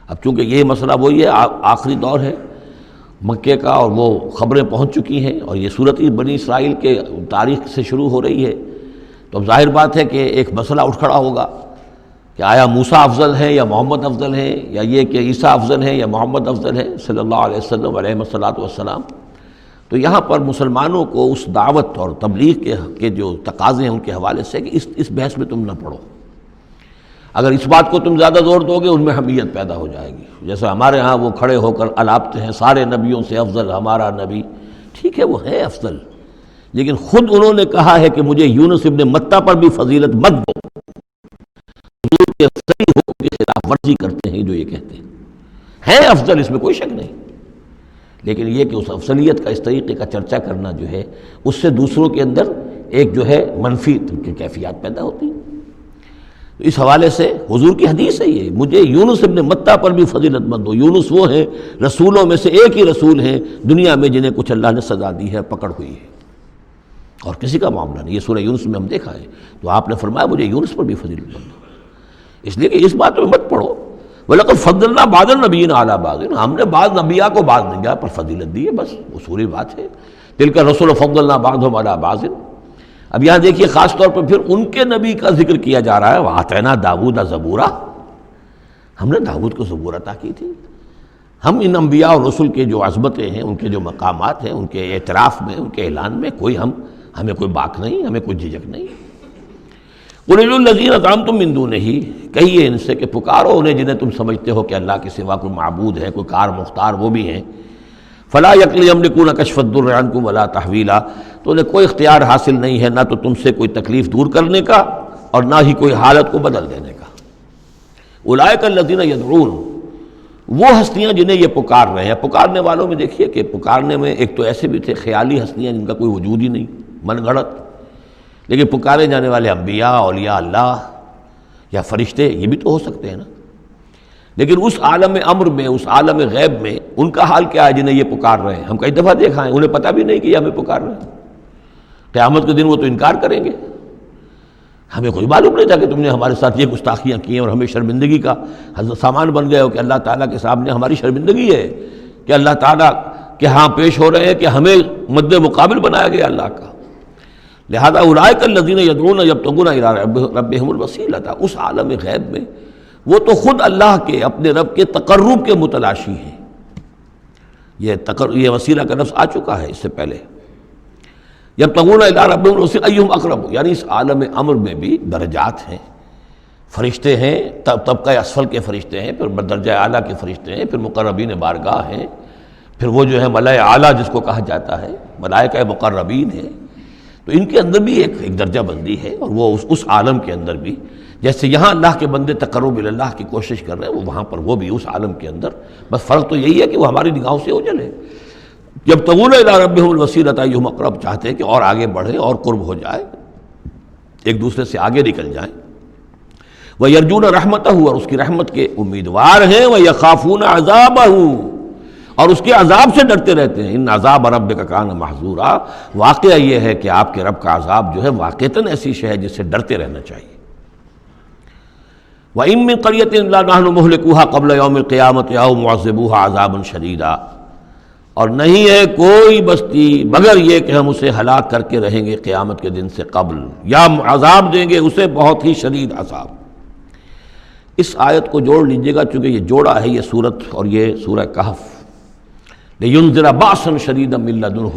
S2: اب چونکہ یہ مسئلہ وہی ہے، آخری دور ہے مکے کا، اور وہ خبریں پہنچ چکی ہیں، اور یہ صورت بنی اسرائیل کے تاریخ سے شروع ہو رہی ہے، تو اب ظاہر بات ہے کہ ایک مسئلہ اٹھ کھڑا ہوگا کہ آیا موسیٰ افضل ہیں یا محمد افضل ہیں، یا یہ کہ عیسیٰ افضل ہیں یا محمد افضل ہیں صلی اللہ علیہ وسلم علیہ الصلاۃ والسلام۔ تو یہاں پر مسلمانوں کو اس دعوت اور تبلیغ کے جو تقاضے ہیں ان کے حوالے سے کہ اس بحث میں تم نہ پڑو۔ اگر اس بات کو تم زیادہ زور دو گے ان میں حمیت پیدا ہو جائے گی، جیسے ہمارے ہاں وہ کھڑے ہو کر الاپتے ہیں سارے نبیوں سے افضل ہمارا نبی۔ ٹھیک ہے وہ ہے افضل، لیکن خود انہوں نے کہا ہے کہ مجھے یونس ابن متہ پر بھی فضیلت مت دو۔ حضور کے صحیح حکم کی خلاف ورزی کرتے ہیں جو یہ کہتے ہیں افضل، اس میں کوئی شک نہیں، لیکن یہ کہ اس افضلیت کا اس طریقے کا چرچا کرنا جو ہے اس سے دوسروں کے اندر ایک جو ہے منفی کیفیات پیدا ہوتی ہیں۔ تو اس حوالے سے حضور کی حدیث ہے یہ، مجھے یونس ابن متہ پر بھی فضیلت مند ہو۔ یونس وہ ہیں رسولوں میں سے ایک ہی رسول ہیں دنیا میں جنہیں کچھ اللہ نے سزا دی ہے، پکڑ ہوئی ہے، اور کسی کا معاملہ نہیں۔ یہ سورہ یونس میں ہم دیکھا ہے، تو آپ نے فرمایا مجھے یونس پر بھی فضیلت مند ہو، اس لیے کہ اس بات میں مت پڑھو وَلَقَدْ فَضَّلْنَا بَعْضَ النَّبِيِّينَ عَلَىٰ بَعْضٍ، ہم نے بعض انبیاء کو بعض انبیاء پر فضیلت دی ہے، بس اصولی بات ہے۔ تِلْكَ الرُّسُلُ فَضَّلْنَا بَعْضَهُمْ عَلَىٰ بَعْضٍ۔ اب یہاں دیکھیے خاص طور پر پھر ان کے نبی کا ذکر کیا جا رہا ہے، وَآتَيْنَا دَاوُودَ زَبُورًا، ہم نے داؤد کو زبور عطا کی تھی۔ ہم ان انبیاء اور رسل کے جو عظمتیں ہیں، ان کے جو مقامات ہیں، ان کے اعتراف میں، ان کے اعلان میں ہمیں کوئی باک نہیں، ہمیں کوئی جھجک نہیں۔ قُلِ ادْعُوا الَّذِينَ زَعَمْتُم مِّن دُونِهِ، کہیے ان سے کہ پکارو انہیں جنہیں تم سمجھتے ہو کہ اللہ کے سوا کوئی معبود ہے، کوئی کار مختار وہ بھی ہیں۔ فَلَا يَمْلِكُونَ كَشْفَ الضُّرِّ عَنكُمْ وَلَا تَحْوِيلًا، تو انہیں کوئی اختیار حاصل نہیں ہے نہ تو تم سے کوئی تکلیف دور کرنے کا اور نہ ہی کوئی حالت کو بدل دینے کا۔ اولئک الذین یدعون، وہ ہستیاں جنہیں یہ پکار رہے ہیں۔ پکارنے والوں میں دیکھیے کہ پکارنے میں ایک تو ایسے بھی تھے خیالی ہستیاں جن کا کوئی وجود ہی نہیں، من گھڑت، لیکن پکارے جانے والے انبیاء، اولیاء اللہ یا فرشتے یہ بھی تو ہو سکتے ہیں نا۔ لیکن اس عالم امر میں، اس عالم غیب میں ان کا حال کیا ہے جنہیں یہ پکار رہے ہیں؟ ہم کئی دفعہ دیکھا ہے انہیں پتہ بھی نہیں کہ یہ ہمیں پکار رہے ہیں۔ قیامت کے دن وہ تو انکار کریں گے، ہمیں کوئی معلوم نہیں تھا کہ تم نے ہمارے ساتھ یہ گستاخیاں کی ہیں اور ہمیں شرمندگی کا سامان بن گئے ہو، کہ اللہ تعالیٰ کے سامنے ہماری شرمندگی ہے کہ اللہ تعالیٰ کے ہاں پیش ہو رہے ہیں کہ ہمیں مد مقابل بنایا گیا اللہ کا۔ لہذا اولئک الذین یدعون یبتغون الی ربہم الوسیلۃ، اس عالم غیب میں وہ تو خود اللہ کے، اپنے رب کے تقرب کے متلاشی ہیں۔ یہ وسیلہ کا لفظ آ چکا ہے اس سے پہلے۔ یبتغون الی ربہم الوسیلۃ ایہم اقرب، یعنی اس عالم امر میں بھی درجات ہیں، فرشتے ہیں، طبقہ اسفل کے فرشتے ہیں، پھر درجہ اعلیٰ کے فرشتے ہیں، پھر مقربین بارگاہ ہیں، پھر وہ جو ہے ملائے اعلیٰ جس کو کہا جاتا ہے، ملائکہ مقربین ہیں۔ تو ان کے اندر بھی ایک درجہ بندی ہے، اور وہ اس عالم کے اندر بھی جیسے یہاں اللہ کے بندے تقرب اللہ کی کوشش کر رہے ہیں، وہ وہاں پر وہ بھی اس عالم کے اندر، بس فرق تو یہی ہے کہ وہ ہماری نگاہوں سے اوجھل ہے۔ جب یبتغون الی ربہم الوسیلۃ ایہم اقرب، چاہتے ہیں کہ اور آگے بڑھیں اور قرب ہو جائے، ایک دوسرے سے آگے نکل جائیں۔ وَيَرْجُونَ رَحْمَتَهُ، اور اس کی رحمت کے امیدوار ہیں، وَيَخَافُونَ عَذَابَهُ، اور اس کے عذاب سے ڈرتے رہتے ہیں. ان عذاب ربک کان محذورا، واقعہ یہ ہے کہ آپ کے رب کا عذاب جو ہے واقعتاً ایسی شے ہے جس سے ڈرتے رہنا چاہیے. وَإِن مِّن قَرْيَةٍ إِلَّا نَحْنُ مُهْلِكُوهَا قَبْلَ يَوْمِ الْقِيَامَةِ أَوْ مُعَذِّبُوهَا عَذَابًا شَدِيدًا، اور نہیں ہے کوئی بستی مگر یہ کہ ہم اسے ہلاک کر کے رہیں گے قیامت کے دن سے قبل، یا عذاب دیں گے اسے بہت ہی شدید عذاب. اس آیت کو جوڑ لیجئے گا، چونکہ یہ جوڑا ہے یہ سورت اور یہ سورہ کہف. لِيُنذِرَ بَأْسًا شَدِيدًا مِّن لَّدُنْهُ،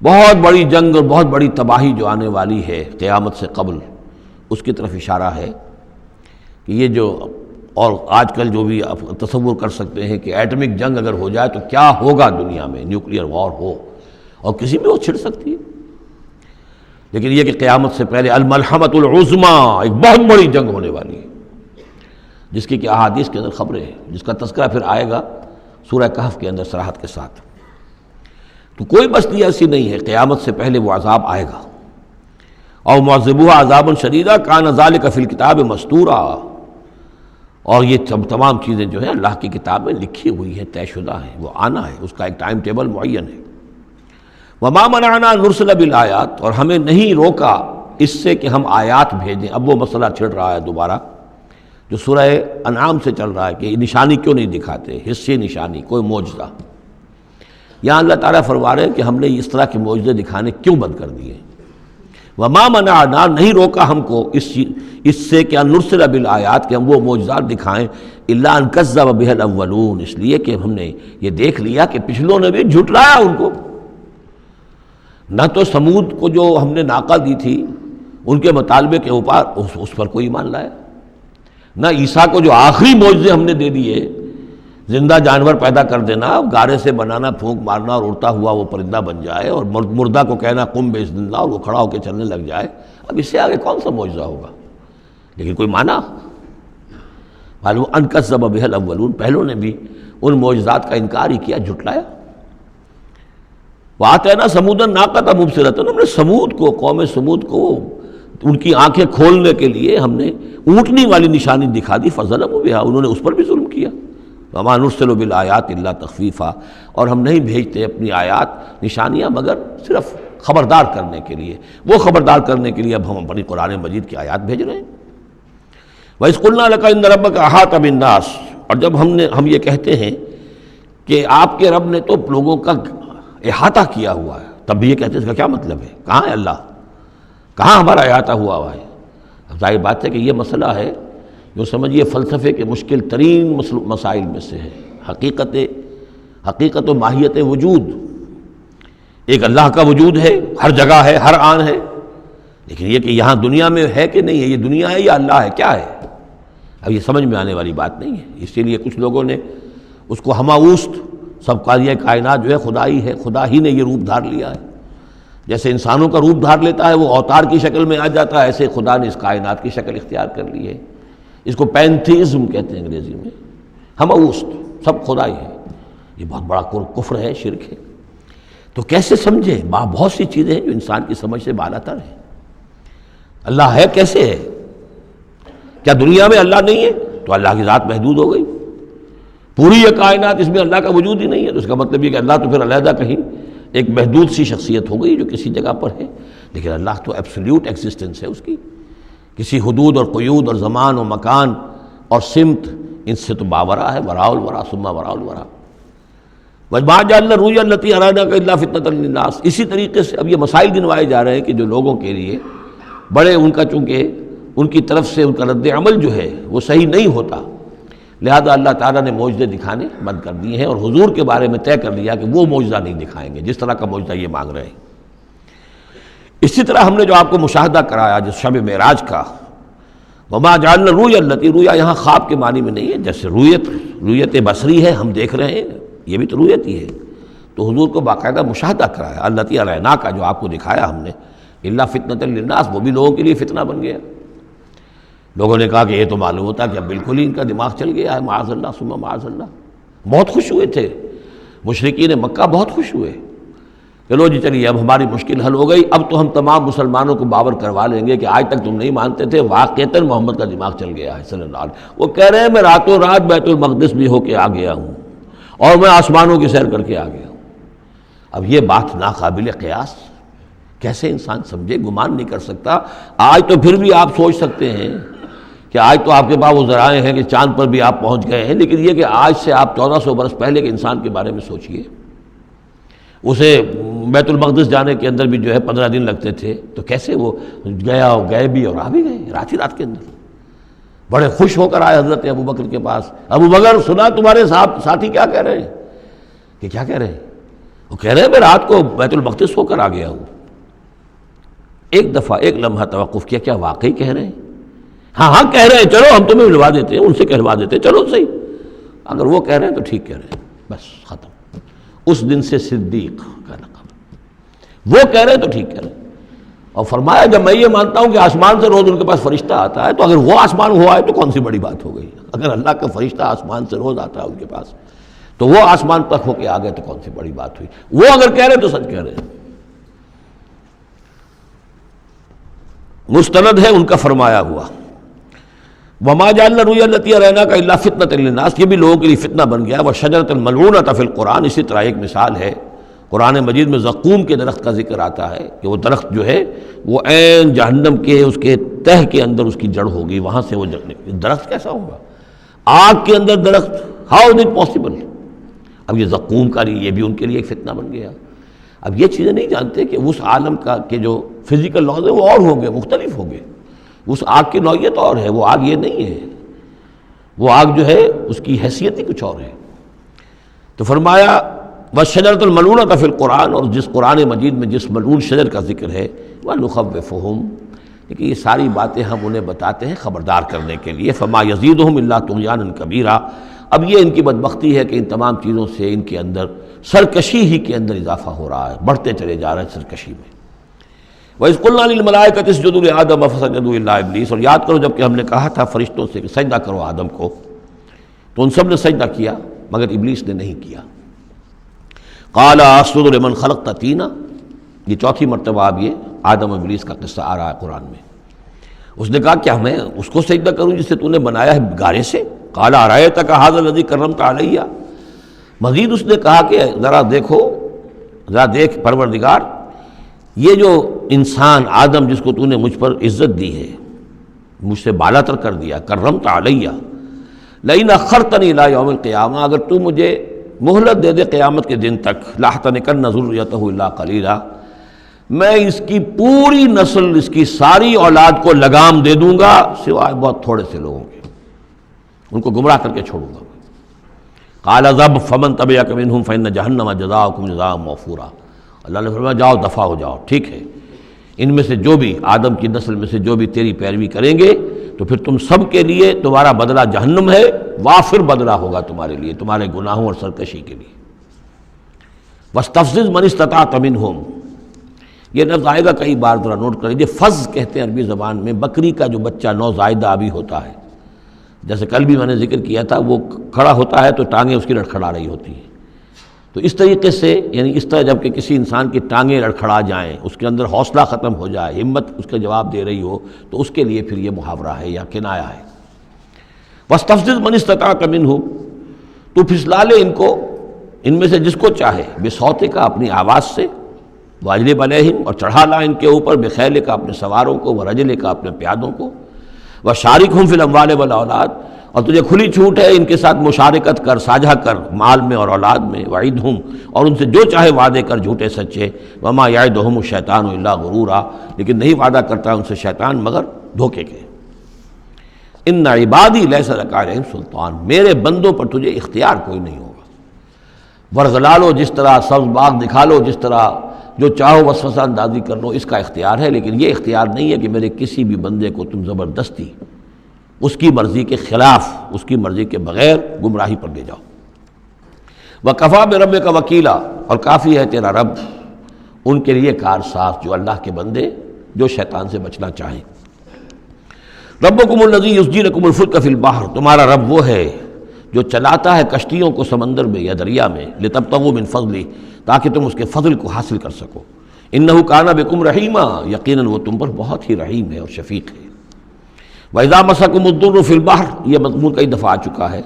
S2: بہت بڑی جنگ اور بہت بڑی تباہی جو آنے والی ہے قیامت سے قبل، اس کی طرف اشارہ ہے کہ یہ جو، اور آج کل جو بھی آپ تصور کر سکتے ہیں کہ ایٹمک جنگ اگر ہو جائے تو کیا ہوگا دنیا میں، نیوکلیئر وار ہو اور کسی میں وہ چھڑ سکتی ہے. لیکن یہ کہ قیامت سے پہلے الملحمۃ العظمیٰ، ایک بہت بڑی جنگ ہونے والی ہے جس کی کہ احادیث کے اندر خبریں ہیں، جس کا تذکرہ پھر آئے گا سورہ کہف کے اندر صراحت کے ساتھ. تو کوئی بستی ایسی نہیں ہے قیامت سے پہلے وہ عذاب آئے گا. اور معذبوها عذابا شدیدا کان ذلک فی الکتاب مستورا، اور یہ تمام چیزیں جو ہیں اللہ کی کتاب میں لکھی ہوئی ہیں، طے شدہ ہیں، وہ آنا ہے، اس کا ایک ٹائم ٹیبل معین ہے. وما منعنا ان نرسل بالآیات، اور ہمیں نہیں روکا اس سے کہ ہم آیات بھیجیں. اب وہ مسئلہ چھڑ رہا ہے دوبارہ جو سورہ انعام سے چل رہا ہے کہ نشانی کیوں نہیں دکھاتے، حصے نشانی، کوئی معجزہ. یہاں اللہ تعالیٰ فرما رہے ہیں کہ ہم نے اس طرح کے معجزے دکھانے کیوں بند کر دیے. وما منعنا، نہیں روکا ہم کو اس سے کہ ان نرسل بالآیات، کہ ہم وہ معجزات دکھائیں، الا ان کذب بها الاولون، اس لیے کہ ہم نے یہ دیکھ لیا کہ پچھلوں نے بھی جھٹلایا ان کو. نہ تو سمود کو جو ہم نے ناقہ دی تھی ان کے مطالبے کے اوپر اس پر کوئی ایمان لایا، نہ عیسیٰ کو جو آخری معجزے ہم نے دے دیے، زندہ جانور پیدا کر دینا، گارے سے بنانا، پھونک مارنا اور اڑتا ہوا وہ پرندہ بن جائے، اور مردہ کو کہنا قم باذن اللہ اور وہ کھڑا ہو کے چلنے لگ جائے. اب اس سے آگے کون سا معجزہ ہوگا؟ لیکن کوئی مانا. معلوم ان کذب بها الاولون، پہلوں نے بھی ان معجزات کا انکار ہی کیا، جھٹلایا. وآتینا ثمود الناقۃ مبصرۃ، ہم نے سمود کو، قوم سمود کو، ان کی آنکھیں کھولنے کے لیے ہم نے اونٹنی والی نشانی دکھا دی. فظلموا بها، انہوں نے اس پر بھی ظلم کیا. وما نرسل بالآیات الا تخفیفا، اور ہم نہیں بھیجتے اپنی آیات، نشانیاں، مگر صرف خبردار کرنے کے لیے. وہ خبردار کرنے کے لیے اب ہم اپنی قرآن مجید کی آیات بھیج رہے ہیں. وَإِذْ قُلْنَا لَكَ إِنَّ رَبَّكَ أَحَاطَ بِالنَّاسِ، اور جب ہم یہ کہتے ہیں کہ آپ کے رب نے تو لوگوں کا احاطہ کیا ہوا ہے، تب بھی یہ کہتے ہیں اس کا کیا مطلب ہے؟ کہاں ہے اللہ؟ کہاں ہمارا احاطہ ہوا ہے؟ اب ظاہر بات ہے کہ یہ مسئلہ ہے جو سمجھیے فلسفے کے مشکل ترین مسائل میں سے ہے. حقیقت و ماہیت وجود. ایک اللہ کا وجود ہے، ہر جگہ ہے، ہر آن ہے، لیکن یہ کہ یہاں دنیا میں ہے کہ نہیں ہے، یہ دنیا ہے یا اللہ ہے، کیا ہے؟ اب یہ سمجھ میں آنے والی بات نہیں ہے. اسی لیے کچھ لوگوں نے اس کو ہماوست، سب کا یہ کائنات جو ہے خدائی ہے، خدا ہی نے یہ روپ دھار لیا ہے. جیسے انسانوں کا روپ دھار لیتا ہے، وہ اوتار کی شکل میں آ جاتا ہے، ایسے خدا نے اس کائنات کی شکل اختیار کر لی ہے. اس کو پینتھیزم کہتے ہیں انگریزی میں، ہماوست، سب خدائی ہے. یہ بہت بڑا کفر ہے، شرک ہے. تو کیسے سمجھے؟ بہت سی چیزیں ہیں جو انسان کی سمجھ سے بالا تر ہیں. اللہ ہے کیسے ہے؟ کیا دنیا میں اللہ نہیں ہے تو اللہ کی ذات محدود ہو گئی؟ پوری یہ کائنات، اس میں اللہ کا وجود ہی نہیں ہے تو اس کا مطلب یہ کہ اللہ تو پھر علیحدہ کہیں ایک محدود سی شخصیت ہو گئی جو کسی جگہ پر ہے. لیکن اللہ تو ایبسلیوٹ ایگزسٹنس ہے اس کی، کسی حدود اور قیود اور زمان و مکان اور سمت ان سے تو باورا ہے. وراء الورا ثم وراء الورا. وَمَا جَعَلْنَا الرُّؤْيَا الَّتِي أَرَيْنَاكَ إِلَّا فِتْنَةً لِلنَّاسِ. اسی طریقے سے اب یہ مسائل گنوائے جا رہے ہیں کہ جو لوگوں کے لیے بڑے ان کا، چونکہ ان کی طرف سے ان کا رد عمل جو ہے وہ صحیح نہیں ہوتا، لہذا اللہ تعالیٰ نے معجزے دکھانے بند کر دیے ہیں، اور حضور کے بارے میں طے کر لیا کہ وہ معجزہ نہیں دکھائیں گے جس طرح کا معجزہ یہ مانگ رہے ہیں. اسی طرح ہم نے جو آپ کو مشاہدہ کرایا جس شب معراج کا، وما جعلنا الرؤیا التي، رؤیا یہاں خواب کے معنی میں نہیں ہے، جیسے رؤیت بصری ہے، ہم دیکھ رہے ہیں، یہ بھی تو رؤیت ہی ہے. تو حضور کو باقاعدہ مشاہدہ کرایا، التي اریناک، جو آپ کو دکھایا ہم نے، الا فتنۃ للناس، وہ بھی لوگوں کے لیے فتنہ بن گیا. لوگوں نے کہا کہ یہ تو معلوم ہوتا کہ اب بالکل ہی ان کا دماغ چل گیا ہے، معاذ اللہ ثم معاذ اللہ. بہت خوش ہوئے تھے مشرکین مکہ، بہت خوش ہوئے. چلو جی چلیے اب ہماری مشکل حل ہو گئی، اب تو ہم تمام مسلمانوں کو باور کروا لیں گے کہ آج تک تم نہیں مانتے تھے، واقعتاً محمد کا دماغ چل گیا ہے صلی اللہ علیہ وسلم. وہ کہہ رہے ہیں میں راتوں رات بیت المقدس بھی ہو کے آ گیا ہوں، اور میں آسمانوں کی سیر کر کے آ گیا ہوں۔ اب یہ بات ناقابل قیاس، کیسے انسان سمجھے، گمان نہیں کر سکتا۔ آج تو پھر بھی آپ سوچ سکتے ہیں کہ آج تو آپ کے پاس وہ ذرائع ہیں کہ چاند پر بھی آپ پہنچ گئے ہیں، لیکن یہ کہ آج سے آپ 1400 برس پہلے کے انسان کے بارے میں سوچئے، اسے بیت المقدس جانے کے اندر بھی جو ہے 15 دن لگتے تھے، تو کیسے وہ گیا اور گئے بھی اور آ بھی گئے رات ہی رات کے اندر۔ بڑے خوش ہو کر آئے حضرت ابو بکر کے پاس، ابو بکر سنا تمہارے ساتھی کیا کہہ رہے ہیں؟ کہ کیا کہہ رہے ہیں؟ وہ کہہ رہے ہیں میں رات کو بیت المقدس ہو کر آ گیا ہوں۔ ایک دفعہ ایک لمحہ توقف کیا، کیا واقعی کہہ رہے ہیں؟ ہاں ہاں کہہ رہے ہیں، چلو ہم تمہیں ملوا دیتے ہیں، ان سے کہلوا دیتے ہیں، چلو صحیح، اگر وہ کہہ رہے ہیں تو ٹھیک کہہ رہے ہیں، بس ختم۔ اس دن سے صدیق کا لقب، وہ کہہ رہے ہیں تو ٹھیک کہہ رہے ہیں۔ اور فرمایا جب میں یہ مانتا ہوں کہ آسمان سے روز ان کے پاس فرشتہ آتا ہے، تو اگر وہ آسمان ہوا ہے تو کون سی بڑی بات ہو گئی؟ اگر اللہ کا فرشتہ آسمان سے روز آتا ہے ان کے پاس، تو وہ آسمان تک ہو کے آ گئے تو کون سی بڑی بات ہوئی؟ وہ اگر کہہ رہے ہیں تو سچ کہہ رہے ہیں۔ مستند ہے ان کا فرمایا ہوا، وما جعلنا الرؤيا التي اريناك الا فتنة للناس، یہ بھی لوگوں کے لیے فتنہ بن گیا۔ وشجرة الملعونة في القرآن، اسی طرح ایک مثال ہے قرآن مجید میں زقوم کے درخت کا ذکر آتا ہے کہ وہ درخت جو ہے وہ عین جہنم کے اس کے تہ کے اندر اس کی جڑ ہوگی، وہاں سے وہ درخت کیسا ہوگا؟ آگ کے اندر درخت، ہاؤ از اٹ پاسبل؟ اب یہ زقوم کا یہ بھی ان کے لیے ایک فتنہ بن گیا۔ اب یہ چیزیں نہیں جانتے کہ اس عالم کا کہ جو فزیکل لاز ہے وہ اور ہوں گے، مختلف ہوں گے، اس آگ کی نوعیت اور ہے، وہ آگ یہ نہیں ہے، وہ آگ جو ہے اس کی حیثیت ہی کچھ اور ہے۔ تو فرمایا وَالشَّجَرَةُ الْمَلْعُونَةَ فِي الْقُرْآنِ، اور جس قرآن مجید میں جس ملعون شجر کا ذکر ہے، وَنُخَوِّفُهُمْ، لیکن یہ ساری باتیں ہم انہیں بتاتے ہیں خبردار کرنے کے لیے، فَمَا يَزِيدُهُمْ إِلَّا طُغْيَانًا كَبِيرًا۔ اب یہ ان کی بدبختی ہے کہ ان تمام چیزوں سے ان کے اندر سرکشی ہی کے اندر اضافہ ہو رہا ہے، بڑھتے چلے جا رہے ہیں سرکشی میں۔ وَإِذْ قُلْنَا لِلْمَلَائِكَةِ اسْجُدُوا لِآدَمَ فَسَجَدُوا إِلَّا إِبْلِيسَ، اور یاد کرو جب کہ ہم نے کہا تھا فرشتوں سے کہ سجدہ کرو آدم کو، تو ان سب نے سجدہ کیا مگر ابلیس نے نہیں کیا۔ قَالَ أَسْجُدُ لِمَنْ خَلَقْتَ طِينًا، یہ چوتھی مرتبہ اب یہ آدم و ابلیس کا قصہ آ رہا ہے قرآن میں۔ اس نے کہا کیا میں اس کو سجدہ کروں جسے تو نے بنایا ہے گارے سے؟ قَالَ أَرَأَيْتَكَ هَذَا الَّذِي كَرَّمْتَ عَلَيَّ، مزید اس نے کہا کہ ذرا دیکھو، ذرا دیکھ پروردگار، یہ جو انسان آدم جس کو تو نے مجھ پر عزت دی ہے، مجھ سے بالا تر کر دیا، کرمت علیہ، لئن اخرتنی الی یوم القیامہ، اگر تو مجھے مہلت دے دے قیامت کے دن تک، لاحتنکن ذریتہ الا قلیلا، میں اس کی پوری نسل، اس کی ساری اولاد کو لگام دے دوں گا سوائے بہت تھوڑے سے لوگوں کے، ان کو گمراہ کر کے چھوڑوں گا۔ قال اذهب فمن تبعك منهم فإن جہنم جزاؤکم جزاء موفورا، اللہ نے فرمایا جاؤ دفع ہو جاؤ، ٹھیک ہے، ان میں سے جو بھی آدم کی نسل میں سے جو بھی تیری پیروی کریں گے تو پھر تم سب کے لیے تمہارا بدلہ جہنم ہے، وافر بدلہ ہوگا تمہارے لیے، تمہارے گناہوں اور سرکشی کے لیے۔ واستفزز من استطعت منهم، یہ لفظ آئے گا کئی بار، ذرا نوٹ کر لیجیے۔ فز کہتے ہیں عربی زبان میں بکری کا جو بچہ نوزائیدہ ابھی ہوتا ہے، جیسے کل بھی میں نے ذکر کیا تھا، وہ کھڑا ہوتا ہے تو ٹانگیں اس کی لڑکھڑا رہی ہوتی ہیں، تو اس طریقے سے یعنی اس طرح جب کہ کسی انسان کی ٹانگیں لڑکھڑا جائیں، اس کے اندر حوصلہ ختم ہو جائے، ہمت اس کا جواب دے رہی ہو، تو اس کے لیے پھر یہ محاورہ ہے یا کنایا ہے۔ واستفزز من استطعت منهم، تو پھسلا لے ان کو، ان میں سے جس کو چاہے، بصوتک، اپنی آواز سے، واجلب علیہم، اور چڑھا لا ان کے اوپر، بخیلک، اپنے سواروں کو، ورجلک، اپنے پیادوں کو، وشارکہم فی الاموال والاولاد، اور تجھے کھلی چھوٹ ہے ان کے ساتھ مشارکت کر، ساجھا کر مال میں اور اولاد میں، وعدہم، اور ان سے جو چاہے وعدے کر جھوٹے سچے، وما یعدہم الشیطان الا غرورا، لیکن نہیں وعدہ کرتا ان سے شیطان مگر دھوکے کے۔ ان عبادی لیس لک علیہم سلطان، میرے بندوں پر تجھے اختیار کوئی نہیں ہوگا، ورغلا لو جس طرح، سبز باغ دکھا لو جس طرح، جو چاہو وسوسہ اندازی کر لو، اس کا اختیار ہے، لیکن یہ اختیار نہیں ہے کہ میرے کسی بھی بندے کو تم زبردستی اس کی مرضی کے خلاف، اس کی مرضی کے بغیر گمراہی پر لے جاؤ۔ وَكَفَىٰ بِرَبِّكَ وَكِيلًا، اور کافی ہے تیرا رب ان کے لیے کارساز، جو اللہ کے بندے جو شیطان سے بچنا چاہیں۔ ربکم الذی یسجی لکم الفلک فی البحر، تمہارا رب وہ ہے جو چلاتا ہے کشتیوں کو سمندر میں یا دریا میں، لتبتغوا من فضلہ، تاکہ تم اس کے فضل کو حاصل کر سکو۔ انہ کان بکم رحیما، یقیناً وہ تم پر بہت ہی رحیم ہے اور شفیق ہے۔ وَإِذَا مَسَكُمُ الضُّرُّ فِي الْبَحْرِ، یہ مضمون کئی دفعہ آ چکا ہے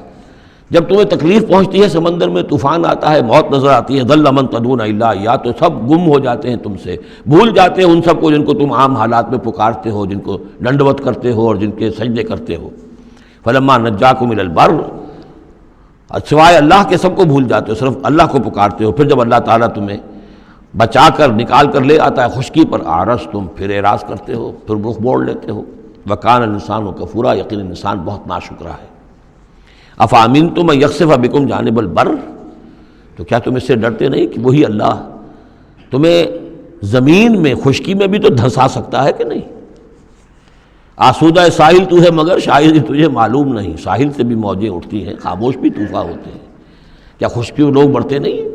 S2: جب تمہیں تکلیف پہنچتی ہے سمندر میں، طوفان آتا ہے، موت نظر آتی ہے، ضل من تدعون الا اياه، تو سب گم ہو جاتے ہیں تم سے، بھول جاتے ہیں ان سب کو جن کو تم عام حالات میں پکارتے ہو، جن کو ڈنڈوت کرتے ہو اور جن کے سجدے کرتے ہو۔ فلما نجاکم الى البر، سوائے اللہ کے سب کو بھول جاتے ہو، صرف اللہ کو پکارتے ہو۔ پھر جب اللہ تعالیٰ تمہیں بچا کر نکال کر لے آتا ہے خشکی پر، آرس تم پھر اعراض کرتے ہو، پھر رخ موڑ لیتے ہو۔ وکان الانسان کفورا، یقین انسان بہت ناشکرا ہے۔ افامنتم ان یخسف بکم جانب البر، تو کیا تم اس سے ڈرتے نہیں کہ وہی اللہ تمہیں زمین میں خشکی میں بھی تو دھنسا سکتا ہے کہ نہیں؟ آسودہ ساحل تو ہے مگر شاید ہی تجھے معلوم نہیں، ساحل سے بھی موجیں اٹھتی ہیں، خاموش بھی طوفان ہوتے ہیں، کیا خشکی میں لوگ مرتے نہیں ہیں؟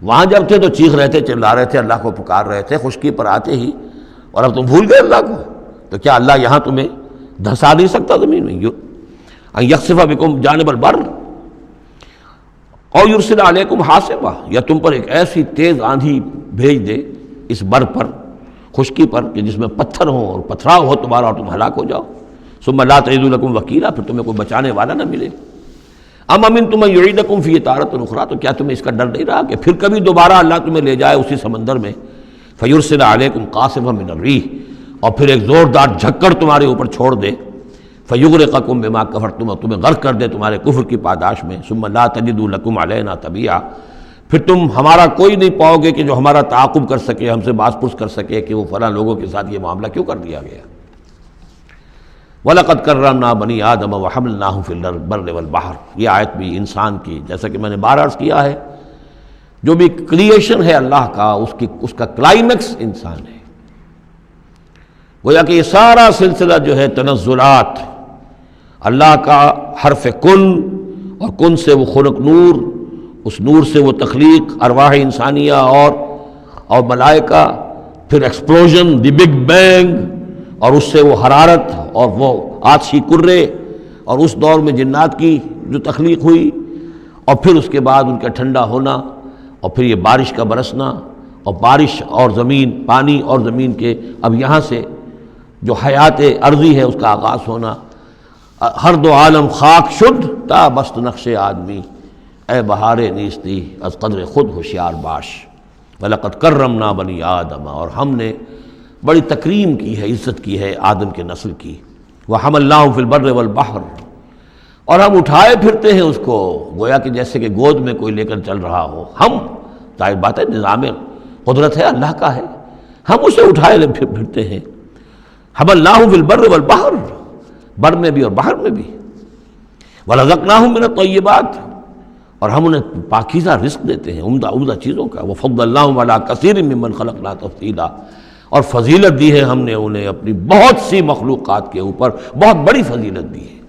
S2: وہاں جب تھے تو چیخ رہے تھے، چلا رہے تھے، اللہ کو پکار رہے تھے، خشکی پر آتے ہی، اور اب تم بھول گئے اللہ کو، تو کیا اللہ یہاں تمہیں دھنسا نہیں سکتا زمین میں؟ ان یخسف بکم جانب البر اور یرسل علیکم حاصبا، یا تم پر ایک ایسی تیز آندھی بھیج دے اس بر پر، خشکی پر، کہ جس میں پتھر ہوں اور پتھراؤ ہو تمہارا اور تم ہلاک ہو جاؤ۔ ثم لا تجدوا لکم وکیلا، پھر تمہیں کوئی بچانے والا نہ ملے۔ ام امنتم ان یعیدکم فیہ تارۃ اخری، تو کیا تمہیں اس کا ڈر نہیں رہا کہ پھر کبھی دوبارہ اللہ تمہیں لے جائے اسی سمندر میں؟ فیرسل علیکم قاصفا من الریح، اور پھر ایک زوردار جھکڑ تمہارے اوپر چھوڑ دے، فیغرقکم بما کفرتم، اور تمہیں غرق کر دے تمہارے کفر کی پاداش میں۔ ثم لا تجدوا لکم علینا تبیعا، پھر تم ہمارا کوئی نہیں پاؤ گے کہ جو ہمارا تعاقب کر سکے، ہم سے باز پرس کر سکے کہ وہ فلاں لوگوں کے ساتھ یہ معاملہ کیوں کر دیا گیا۔ وَلَقَدْ كَرَّمْنَا بَنِي آدَمَ وَحَمَلْنَاهُمْ فِي الْبَرِّ وَالْبَحْرِ، یہ آیت بھی انسان کی، جیسا کہ میں نے بار عرض کیا ہے، جو بھی کریشن ہے اللہ کا، اس کا کلائمیکس انسان ہے۔ گویا کہ یہ سارا سلسلہ جو ہے تنزلات، اللہ کا حرف کن، اور کن سے وہ خلق نور، اس نور سے وہ تخلیق ارواح انسانیہ اور ملائکہ، پھر ایکسپلوژن، دی بگ بینگ، اور اس سے وہ حرارت اور وہ آتشی کرے، اور اس دور میں جنات کی جو تخلیق ہوئی، اور پھر اس کے بعد ان کا ٹھنڈا ہونا، اور پھر یہ بارش کا برسنا، اور بارش اور زمین، پانی اور زمین کے اب یہاں سے جو حیات ارضی ہے اس کا آغاز ہونا۔ ہر دو عالم خاک شد تا بست نقش آدمی، اے بہار نیستی از قدر خود ہوشیار باش۔ وَلَقَدْ كَرَّمْنَا بَنِي آدَمَ، اور ہم نے بڑی تکریم کی ہے، عزت کی ہے آدم کے نسل کی۔ وَحَمَلْنَاهُمْ فِي الْبَرِّ وَالْبَحْرِ، اور ہم اٹھائے پھرتے ہیں اس کو، گویا کہ جیسے کہ گود میں کوئی لے کر چل رہا ہو۔ ہم، ظاہر بات ہے نظام قدرت ہے اللہ کا ہے، ہم اسے اٹھائے پھرتے ہیں۔ حَمَلْنَاهُمْ فِي الْبَرِّ وَالْبَحْرِ، بر میں بھی اور بحر میں بھی۔ وَرَزَقْنَاهُمْ مِنَ الطَّيِّبَاتِ، اور ہم انہیں پاکیزہ رزق دیتے ہیں، عمدہ چیزوں کا۔ وَفَضَّلْنَاهُمْ عَلَىٰ كَثِيرٍ مِّمَّنْ خَلَقْنَا تَفْضِيلًا، اور فضیلت دی ہے ہم نے انہیں اپنی بہت سی مخلوقات کے اوپر، بہت بڑی فضیلت دی ہے۔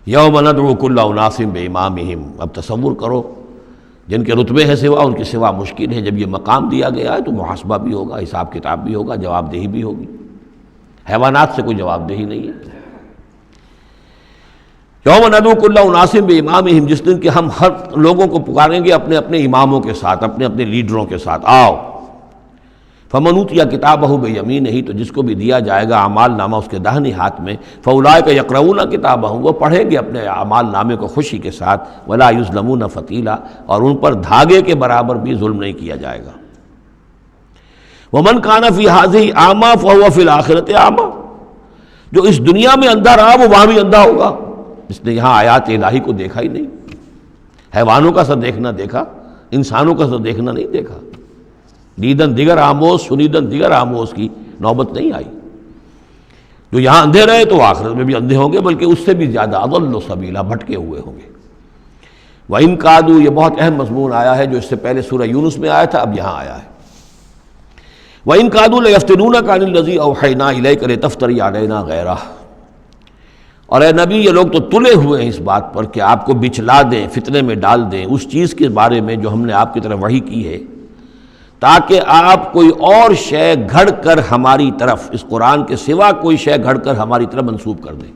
S2: یوم ندعو کل اناس بامامہم، اب تصور کرو جن کے رتبے ہیں سوا، ان کے سوا مشکل ہے، جب یہ مقام دیا گیا ہے تو محاسبہ بھی ہوگا، حساب کتاب بھی ہوگا، جواب دہی بھی ہوگی۔ حیوانات سے کوئی جواب دہی نہیں ہے۔ یوم ندعو کل اناس بامامہم، جس دن کہ ہم ہر لوگوں کو پکاریں گے اپنے اپنے اماموں کے ساتھ، اپنے اپنے لیڈروں کے ساتھ، آؤ۔ فمن اوتی کتابہ بیمینہ، تو جس کو بھی دیا جائے گا اعمال نامہ اس کے داہنے ہاتھ میں، فاولئک یقرؤون کتابہم، وہ پڑھیں گے اپنے اعمال نامے کو خوشی کے ساتھ، ولا یظلمون فتیلا، اور ان پر دھاگے کے برابر بھی ظلم نہیں کیا جائے گا۔ ومن کان فی ہذہ اعمی فہو فی الآخرۃ اعمی، جو اس دنیا میں اندھا رہا وہ وہاں بھی اندھا ہوگا، اس نے یہاں آیات الہی کو دیکھا ہی نہیں، حیوانوں کا سا دیکھنا دیکھا، انسانوں کا سا دیکھنا نہیں دیکھا۔ دیدن دیگر آموز، سنیدن دیگر آموز کی نوبت نہیں آئی۔ جو یہاں اندھے رہے تو آخرت میں بھی اندھے ہوں گے، بلکہ اس سے بھی زیادہ اضل سبیلا، بھٹکے ہوئے ہوں گے۔ وَإِن كَادُوا، یہ بہت اہم مضمون آیا ہے جو اس سے پہلے سورہ یونس میں آیا تھا، اب یہاں آیا ہے۔ وَإِن كَادُوا لَيَفْتِنُونَكَ عَنِ الَّذِي أَوْحَيْنَا إِلَيْكَ لِتَفْتَرِيَ عَلَيْنَا غَيْرَهُ، اور اے نبی یہ لوگ تو تلے ہوئے ہیں اس بات پر کہ آپ کو بچلا دیں، فتنے میں ڈال دیں اس چیز کے بارے میں جو ہم نے آپ کی طرف وحی کی ہے، تاکہ آپ کوئی اور شے گھڑ کر ہماری طرف، اس قرآن کے سوا کوئی شے گھڑ کر ہماری طرف منسوب کر دیں۔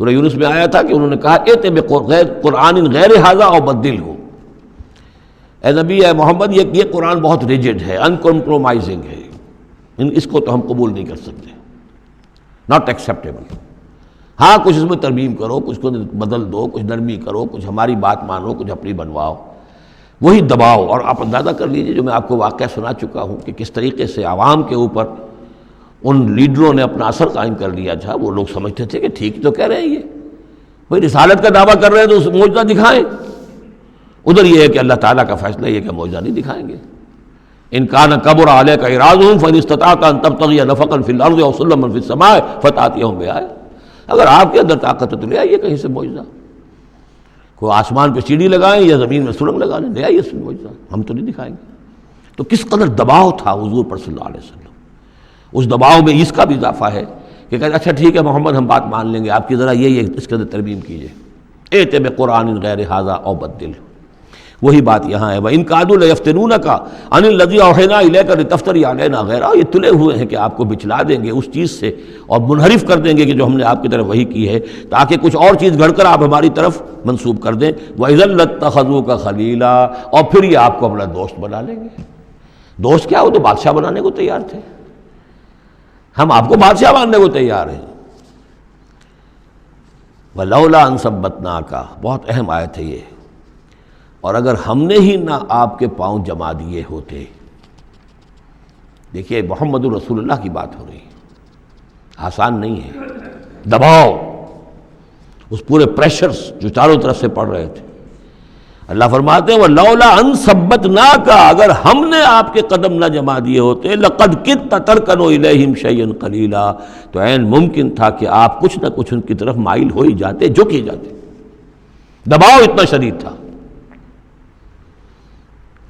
S2: سورہ یونس میں آیا تھا کہ انہوں نے کہا ایتے بقرآن غیر ھذا او بدلہ، اے نبی اے محمد یہ قرآن بہت ریجڈ ہے، ان کمپرومائزنگ ہے، اس کو تو ہم قبول نہیں کر سکتے، ناٹ ایکسیپٹیبل۔ ہاں کچھ اس میں ترمیم کرو، کچھ کو بدل دو، کچھ نرمی کرو، کچھ ہماری بات مانو، کچھ اپنی بنواؤ، وہی دباؤ۔ اور آپ اندازہ کر لیجئے جو میں آپ کو واقعہ سنا چکا ہوں کہ کس طریقے سے عوام کے اوپر ان لیڈروں نے اپنا اثر قائم کر لیا تھا۔ وہ لوگ سمجھتے تھے کہ ٹھیک تو کہہ رہے ہیں، یہ بھائی رسالت کا دعویٰ کر رہے ہیں تو اس معجزہ دکھائیں۔ ادھر یہ ہے کہ اللہ تعالیٰ کا فیصلہ یہ کہ معجزہ نہیں دکھائیں گے۔ ان کان کبر علیک اعراضهم فان استطعت ان تبتغي نفقا في الارض او سلما في السماء فتاتيهم بآية، اگر آپ کے اندر طاقت ہے تو لے آئیے کہیں سے معجزہ، کوئی آسمان پہ سیڑھی لگائیں یا زمین میں سرنگ لگا لیں، لے آئیے اس میں معجزہ، ہم تو نہیں دکھائیں گے۔ تو کس قدر دباؤ تھا حضور پر صلی اللہ علیہ وسلم۔ اس دباؤ میں اس کا بھی اضافہ ہے کہ کہتے اچھا ٹھیک ہے محمد ہم بات مان لیں گے آپ کی، ذرا یہ اس کے اندر ترمیم کیجیے، ائت بقرآن غیر ھذا او بدل۔ وہی بات یہاں ہے، وَإِن كَادُوا لَيَفْتِنُونَكَ عَنِ الَّذِي أَوْحَيْنَا إِلَيْكَ لِتَفْتَرِيَ عَلَيْنَا غَيْرَهُ، یہ تلے ہوئے ہیں کہ آپ کو بچلا دیں گے اس چیز سے اور منحرف کر دیں گے کہ جو ہم نے آپ کی طرف وحی کی ہے، تاکہ کچھ اور چیز گھڑ کر آپ ہماری طرف منسوب کر دیں۔ وَإِذًا لَاتَّخَذُوكَ خَلِيلًا، اور پھر یہ آپ کو اپنا دوست بنا لیں گے۔ دوست کیا، وہ تو بادشاہ بنانے کو تیار تھے، ہم آپ کو بادشاہ بنانے کو تیار ہیں۔ وَلَوْلَا أَن ثَبَّتْنَاكَ، بہت اہم آیت ہے یہ، اور اگر ہم نے ہی نہ آپ کے پاؤں جما دیے ہوتے۔ دیکھیے محمد الرسول اللہ کی بات ہو رہی ہے، آسان نہیں ہے، دباؤ، اس پورے پریشرز جو چاروں طرف سے پڑ رہے تھے۔ اللہ فرماتے ہیں وَلَوْلَا أَن ثَبَّتْنَاكَ، اگر ہم نے آپ کے قدم نہ جما دیے ہوتے، لَقَدْ كِدتَّ تَرْكَنُ إِلَيْهِمْ شَيْئًا قَلِيلًا، تو عین ممکن تھا کہ آپ کچھ نہ کچھ ان کی طرف مائل ہو ہی جاتے، جھک ہی جاتے۔ دباؤ اتنا شدید تھا۔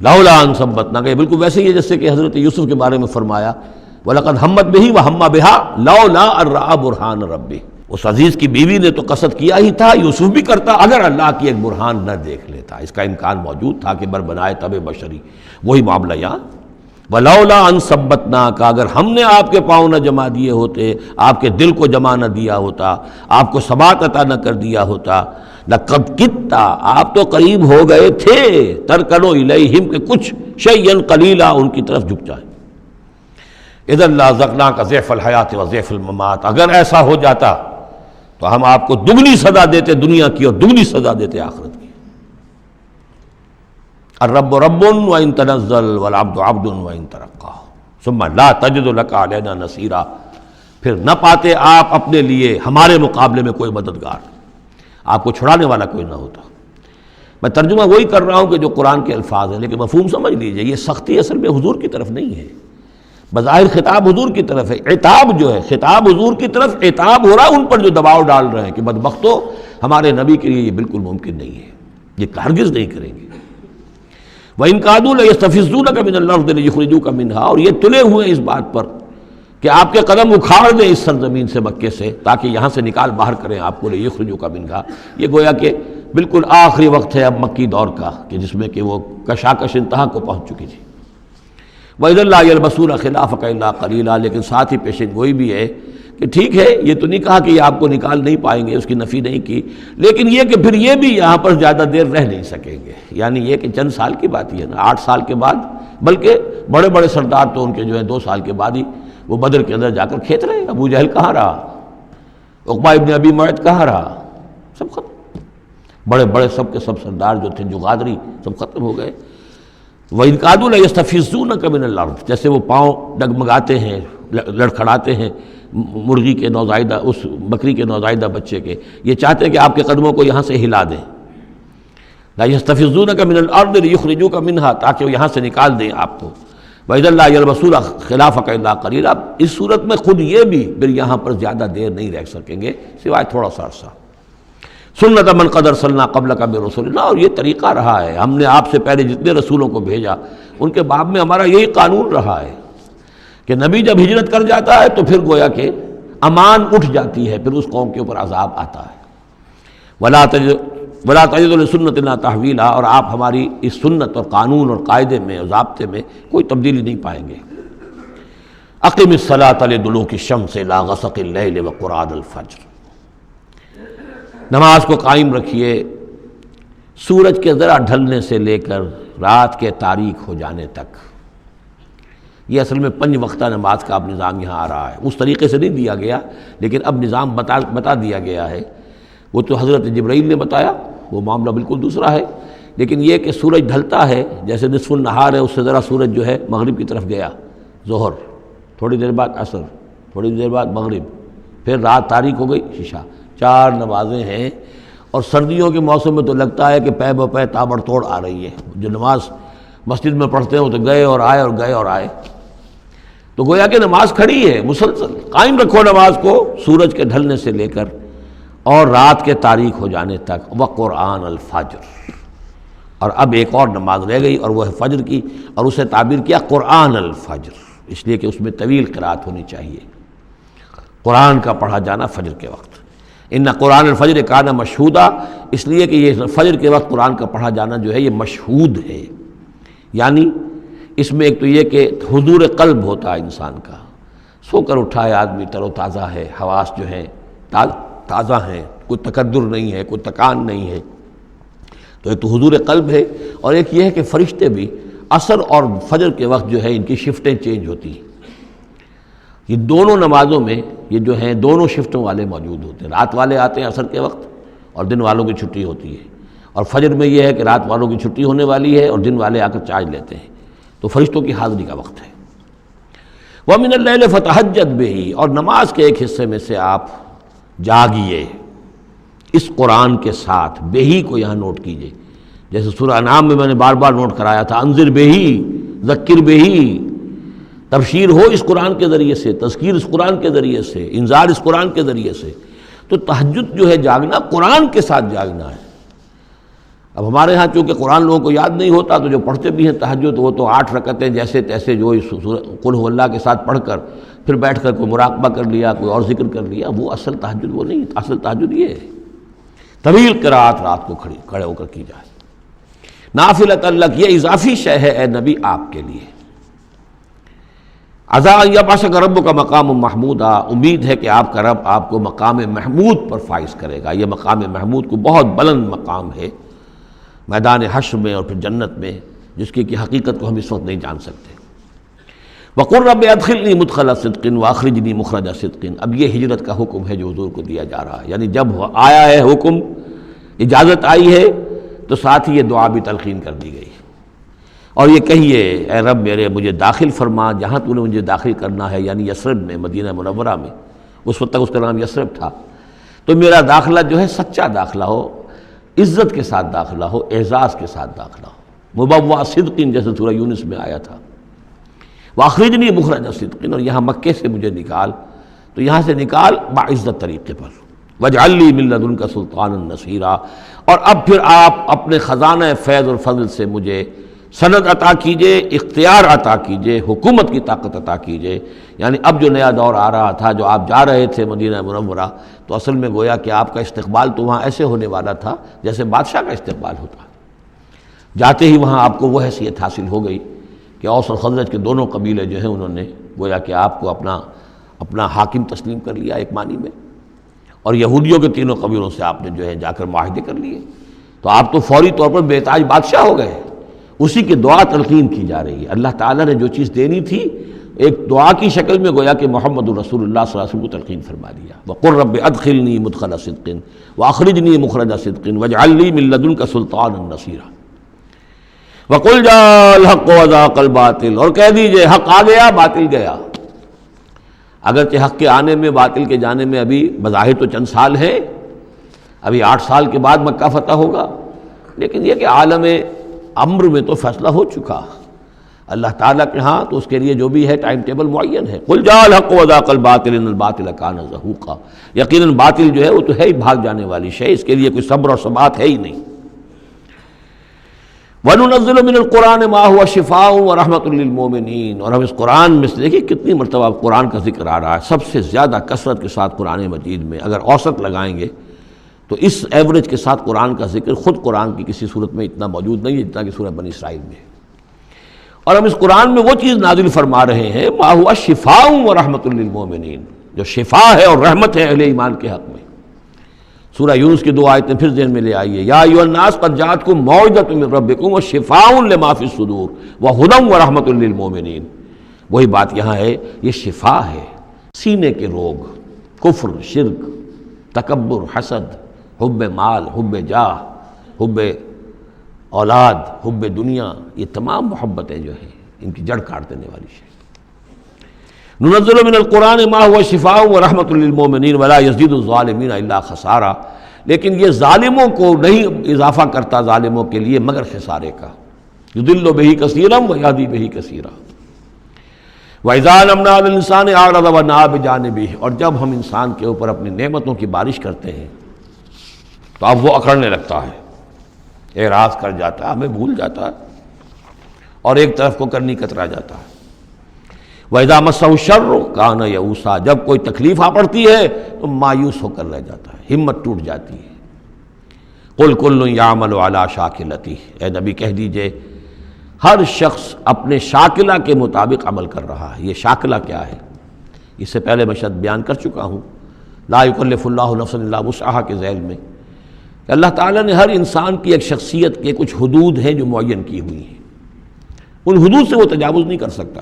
S2: لولا ان ثبتناک، بالکل ویسے ہی ہے جیسے کہ حضرت یوسف کے بارے میں فرمایا وَلَقَدْ هَمَّتْ بِهِ وَهَمَّ بِهَا لَوْلَا أَن رَأَىٰ بُرْهَانَ رَبِّهِ، اس عزیز کی بیوی نے تو قصد کیا ہی تھا، یوسف بھی کرتا، اگر اللہ کی ایک برہان نہ دیکھ لیتا، اس کا امکان موجود تھا کہ بربنائے تب بشری، وہی معاملہ یہاں۔ وَلَوْلَا أَن ثَبَّتْنَاكَ، اگر ہم نے آپ کے پاؤں نہ جما دیے ہوتے، آپ کے دل کو جما نہ دیا ہوتا، آپ کو ثبات عطا نہ کر دیا ہوتا، لَقَدْ كِدتَّ، آپ تو قریب ہو گئے تھے، تَرْكَنُ إِلَيْهِمْ کہ کچھ شَيْئًا قَلِيلًا ان کی طرف جھک جائے۔ اِذًا لَأَذَقْنَاكَ ضِعْفَ الْحَيَاةِ وَضِعْفَ الْمَمَاتِ، اگر ایسا ہو جاتا تو ہم آپ کو دگنی سزا دیتے دنیا کی اور دگنی سزا دیتے آخرت کی۔ الرب رب وإن تنزل والعبد عبد وإن ترقى ثم لا تجد لك علينا نصيرا، پھر نہ پاتے آپ اپنے لیے ہمارے مقابلے میں کوئی مددگار، آپ کو چھڑانے والا کوئی نہ ہوتا۔ میں ترجمہ وہی کر رہا ہوں کہ جو قرآن کے الفاظ ہیں، لیکن مفہوم سمجھ لیجئے، یہ سختی اصل میں حضور کی طرف نہیں ہے، بظاہر خطاب حضور کی طرف ہے، عتاب جو ہے خطاب حضور کی طرف، عتاب ہو رہا ان پر جو دباؤ ڈال رہے ہیں کہ بدبختو، ہمارے نبی کے لیے یہ بالکل ممکن نہیں ہے، یہ ہرگز نہیں کریں گے۔ وَإِن كَادُوا لَيَسْتَفِزُّونَكَ مِنَ الْأَرْضِ لِيُخْرِجُوكَ مِنْهَا، اور یہ تلے ہوئے اس بات پر کہ آپ کے قدم اکھاڑ دیں اس سرزمین سے، مکے سے، تاکہ یہاں سے نکال باہر کریں آپ کو، لِيُخْرِجُوكَ مِنْهَا، یہ گویا کہ بالکل آخری وقت ہے اب مکی دور کا کہ جس میں کہ وہ کشاکش انتہا کو پہنچ چکی تھی۔ وَإِذًا لَا يَلْبَسُونَ خِلَافَكَ إِلَّا قَلِيلًا، لیکن ساتھ ہی پیشن گوئی بھی ہے کہ ٹھیک ہے یہ تو نہیں کہا کہ یہ آپ کو نکال نہیں پائیں گے، اس کی نفی نہیں کی، لیکن یہ کہ پھر یہ بھی یہاں پر زیادہ دیر رہ نہیں سکیں گے، یعنی یہ کہ چند سال کی بات ہی ہے نا، 8 سال کے بعد، بلکہ بڑے بڑے سردار تو ان کے جو ہے 2 سال کے بعد ہی وہ بدر کے اندر جا کر کھیت رہے۔ ابو جہل کہاں رہا، عقبہ ابن ابی معیط کہاں رہا، سب ختم، بڑے بڑے سب کے سب سردار جو تھے جو غادری سب ختم ہو گئے۔ وَإِن كَادُوا لَيَسْتَفِزُّونَكَ مِنَ الْأَرْضِ، جیسے وہ پاؤں ڈگمگاتے ہیں، لڑکھڑاتے ہیں مرغی کے نوزائیدہ، اس بکری کے نوزائیدہ بچے کے، یہ چاہتے ہیں کہ آپ کے قدموں کو یہاں سے ہلا دیں۔ لا يستفزونك من الارض ليخرجوك منها، تاکہ وہ یہاں سے نکال دیں آپ کو۔ وَإِذًا لَا يَلْبَسُونَ خِلَافَكَ إِلَّا قَلِيلًا، اس صورت میں خود یہ بھی پھر یہاں پر زیادہ دیر نہیں رہ سکیں گے سوائے تھوڑا سا عرصہ۔ سنت من قد ارسلنا قبلک من رسلنا، اور یہ طریقہ رہا ہے، ہم نے آپ سے پہلے جتنے رسولوں کو بھیجا ان کے باب میں ہمارا یہی قانون رہا ہے کہ نبی جب ہجرت کر جاتا ہے تو پھر گویا کہ امان اٹھ جاتی ہے، پھر اس قوم کے اوپر عذاب آتا ہے۔ وَلَا تَجِدُ لِسُنَّتِنَا تَحْوِيلًا، اور آپ ہماری اس سنت اور قانون اور قاعدے میں اور ضابطے میں کوئی تبدیلی نہیں پائیں گے۔ اقم الصلاۃ لدلوک الشمس الی غسق اللیل وقرآن الفجر، نماز کو قائم رکھیے سورج کے ذرا ڈھلنے سے لے کر رات کے تاریک ہو جانے تک۔ یہ اصل میں 5 وقتہ نماز کا اب نظام یہاں آ رہا ہے، اس طریقے سے نہیں دیا گیا، لیکن اب نظام بتا دیا گیا ہے۔ وہ تو حضرت جبرائیل نے بتایا، وہ معاملہ بالکل دوسرا ہے، لیکن یہ کہ سورج ڈھلتا ہے، جیسے نصف النہار ہے، اس سے ذرا سورج جو ہے مغرب کی طرف گیا، ظہر، تھوڑی دیر بعد عصر، تھوڑی دیر بعد مغرب، پھر رات تاریک ہو گئی، عشاء، 4 نمازیں ہیں۔ اور سردیوں کے موسم میں تو لگتا ہے کہ پے بپے تابڑ توڑ آ رہی ہے، جو نماز مسجد میں پڑھتے ہیں وہ تو گئے اور آئے اور گئے اور آئے، تو گویا کہ نماز کھڑی ہے، مسلسل قائم رکھو نماز کو سورج کے ڈھلنے سے لے کر اور رات کے تاریک ہو جانے تک۔ وقرآن الفجر، اور اب ایک اور نماز رہ گئی اور وہ ہے فجر کی، اور اسے تعبیر کیا قرآن الفجر، اس لیے کہ اس میں طویل قرات ہونی چاہیے، قرآن کا پڑھا جانا فجر کے وقت۔ ان قرآن الفجر کان مشہودا، اس لیے کہ یہ فجر کے وقت قرآن کا پڑھا جانا جو ہے یہ مشہود ہے، یعنی اس میں ایک تو یہ کہ حضور قلب ہوتا ہے انسان کا، سو کر اٹھا ہے آدمی، تر و تازہ ہے، حواس جو ہیں تازہ ہیں، کوئی تکدر نہیں ہے، کوئی تکان نہیں ہے، تو ایک تو حضور قلب ہے، اور ایک یہ ہے کہ فرشتے بھی عصر اور فجر کے وقت جو ہے ان کی شفٹیں چینج ہوتی ہیں۔ یہ دونوں نمازوں میں یہ جو ہیں دونوں شفٹوں والے موجود ہوتے ہیں، رات والے آتے ہیں عصر کے وقت اور دن والوں کی چھٹی ہوتی ہے، اور فجر میں یہ ہے کہ رات والوں کی چھٹی ہونے والی ہے اور دن والے آ کر چارج لیتے ہیں، تو فرشتوں کی حاضری کا وقت ہے۔ وَمِنَ اللَّيْلِ فَتَہَجَّدْ بِهِ، اور نماز کے ایک حصے میں سے آپ جاگیے اس قرآن کے ساتھ، بہی کو یہاں نوٹ کیجئے، جیسے سورہ انعام میں نے بار بار نوٹ کرایا تھا، انذر بہی ذکر بہی، تبشیر ہو اس قرآن کے ذریعے سے، تذکیر اس قرآن کے ذریعے سے، انذار اس قرآن کے ذریعے سے۔ تو تہجد جو ہے جاگنا، قرآن کے ساتھ جاگنا ہے۔ اب ہمارے ہاں چونکہ قرآن لوگوں کو یاد نہیں ہوتا، تو جو پڑھتے بھی ہیں تہجد وہ تو 8 رکعتیں جیسے تیسے جو قل هو اللہ کے ساتھ پڑھ کر پھر بیٹھ کر کوئی مراقبہ کر لیا، کوئی اور ذکر کر لیا، وہ اصل تہجد وہ نہیں، اصل تہجد یہ ہے طویل قرات رات کو کھڑے ہو کر کی جائے۔ نافلۃ لک، یہ اضافی شے ہے اے نبی آپ کے لیے۔ عسیٰ ان یبعثک ربک مقام محمودا، امید ہے کہ آپ کا رب آپ کو مقام محمود پر فائز کرے گا۔ یہ مقام محمود کو بہت بلند مقام ہے میدان حشر میں اور پھر جنت میں، جس کی حقیقت کو ہم اس وقت نہیں جان سکتے۔ وَقُلْ رَبِّ أَدْخِلْنِي مُدْخَلَ صِدْقٍ وَأَخْرِجْنِي مُخْرَجَ صِدْقٍ، اب یہ ہجرت کا حکم ہے جو حضور کو دیا جا رہا ہے، یعنی جب آیا ہے حکم، اجازت آئی ہے، تو ساتھ ہی یہ دعا بھی تلقین کر دی گئی، اور یہ کہیے اے رب میرے مجھے داخل فرما جہاں تو نے مجھے داخل کرنا ہے، یعنی یثرب میں، مدینہ منورہ میں، اس وقت تک اس کا نام یثرب تھا، تو میرا داخلہ جو ہے سچا داخلہ ہو، عزت کے ساتھ داخلہ ہو، اعزاز کے ساتھ داخلہ ہو، مبوع صدق جیسے سورہ یونس میں آیا تھا، وَأَخْرِجْنِي مُخْرَجَ صِدْقٍ، اور یہاں مکے سے مجھے نکال، تو یہاں سے نکال باعزت طریقے پر، وَاجْعَلْ لِي مِن لَّدُنْكَ سُلْطَانًا نَصِيرًا، اور اب پھر آپ اپنے خزانہ فیض اور فضل سے مجھے سند عطا کیجئے، اختیار عطا کیجئے، حکومت کی طاقت عطا کیجئے۔ یعنی اب جو نیا دور آ رہا تھا، جو آپ جا رہے تھے مدینہ منورہ، تو اصل میں گویا کہ آپ کا استقبال تو وہاں ایسے ہونے والا تھا جیسے بادشاہ کا استقبال ہوتا، جاتے ہی وہاں آپ کو وہ حیثیت حاصل ہو گئی کہ اوس اور خزرج کے دونوں قبیلے جو ہیں انہوں نے گویا کہ آپ کو اپنا حاکم تسلیم کر لیا ایک معنی میں، اور یہودیوں کے تینوں قبیلوں سے آپ نے جو ہے جا کر معاہدے کر لیے، تو آپ تو فوری طور پر بے تاج بادشاہ ہو گئے۔ اسی کی دعا تلقین کی جا رہی ہے، اللہ تعالیٰ نے جو چیز دینی تھی ایک دعا کی شکل میں گویا کہ محمد رسول اللہ صلی اللہ علیہ وسلم کو تلقین فرما دیا۔ وَقُلْ رَبِّ أَدْخِلْنِي مُدْخَلَ صِدْقٍ وَأَخْرِجْنِي مُخْرَجَ صِدْقٍ وَاجْعَلْ لِي مِن لَّدُنْكَ سُلْطَانًا نَصِيرًا۔ وَقُلْ جَاءَ الْحَقُّ وَزَهَقَ الْبَاطِلُ، اور کہہ دیجئے حق آ گیا باطل گیا۔ اگرچہ حق کے آنے میں باطل کے جانے میں ابھی بظاہر تو چند سال ہیں، ابھی 8 سال کے بعد مکہ فتح ہوگا، لیکن یہ کہ عالم امر میں تو فیصلہ ہو چکا اللہ تعالیٰ کے ہاں، تو اس کے لیے جو بھی ہے ٹائم ٹیبل معین ہے۔ قل جاء الحق وزهق الباطل ان الباطل کان زہوقا، یقیناً باطل جو ہے وہ تو ہے ہی بھاگ جانے والی شے، اس کے لیے کوئی صبر اور ثبات ہے ہی نہیں۔ وَنُنَزِّلُ مِنَ الْقُرْآنِ مَا هُوَ شِفَاءٌ وَرَحْمَةٌ لِّلْمُؤْمِنِينَ، اور ہم اس قرآن میں سے دیکھیے کتنی مرتبہ قرآن کا ذکر آ رہا ہے، سب سے زیادہ کثرت کے ساتھ قرآن مجید میں اگر اوسط لگائیں گے تو اس ایوریج کے ساتھ قرآن کا ذکر خود قرآن کی کسی صورت میں اتنا موجود نہیں ہے جتنا کہ سورہ بنی اسرائیل میں ہے۔ اور ہم اس قرآن میں وہ چیز نازل فرما رہے ہیں ما هو شفاء ورحمۃ للمؤمنین، جو شفا ہے اور رحمت ہے اہل ایمان کے حق میں۔ سورہ یونس کی 2 آیتیں پھر ذہن میں لے آئیے، یا ایھا الناس قد جاءتکم موعظۃ من ربکم وشفاء لما فی الصدور وہدی ورحمۃ للمؤمنین۔ وہی بات یہاں ہے، یہ شفا ہے سینے کے روگ، کفر، شرک، تکبر، حسد، حب مال، حب جاہ، حب اولاد، حب دنیا، یہ تمام محبتیں جو ہیں ان کی جڑ کاٹ دینے والی شے۔ ننزل من القرآن ما هو شفاء ورحمۃ للمؤمنین ولا یزید الظالمین الا خسارا، لیکن یہ ظالموں کو نہیں اضافہ کرتا ظالموں کے لیے مگر خسارے کا۔ یضل بہ کثیرا ویہدی بہ کثیرا۔ وَإِذَا أَنْعَمْنَا عَلَى الْإِنسَانِ أَعْرَضَ وَنَأَىٰ بِجَانِبِهِ، اور جب ہم انسان کے اوپر اپنی نعمتوں کی بارش کرتے ہیں تو اب وہ اکڑنے لگتا ہے، اعراض کر جاتا ہے، ہمیں بھول جاتا ہے اور ایک طرف کو کرنی کترا جاتا ہے۔ وَإِذَا مَسَّهُ الشَّرُّ كَانَ يَئُوسًا، جب کوئی تکلیف آ پڑتی ہے تو مایوس ہو کر رہ جاتا ہے، ہمت ٹوٹ جاتی ہے۔ قُلْ كُلٌّ يَعْمَلُ عَلَىٰ شَاكِلَتِهِ، اے نبی کہہ دیجئے ہر شخص اپنے شاکلہ کے مطابق عمل کر رہا ہے۔ یہ شاکلہ کیا ہے؟ اس سے پہلے میں شاید بیان کر چکا ہوں، لا یکلف اللہ نفسا الا وسعہا کے ذیل میں، کہ اللہ تعالیٰ نے ہر انسان کی ایک شخصیت کے کچھ حدود ہیں جو معین کی ہوئی ہیں، ان حدود سے وہ تجاوز نہیں کر سکتا،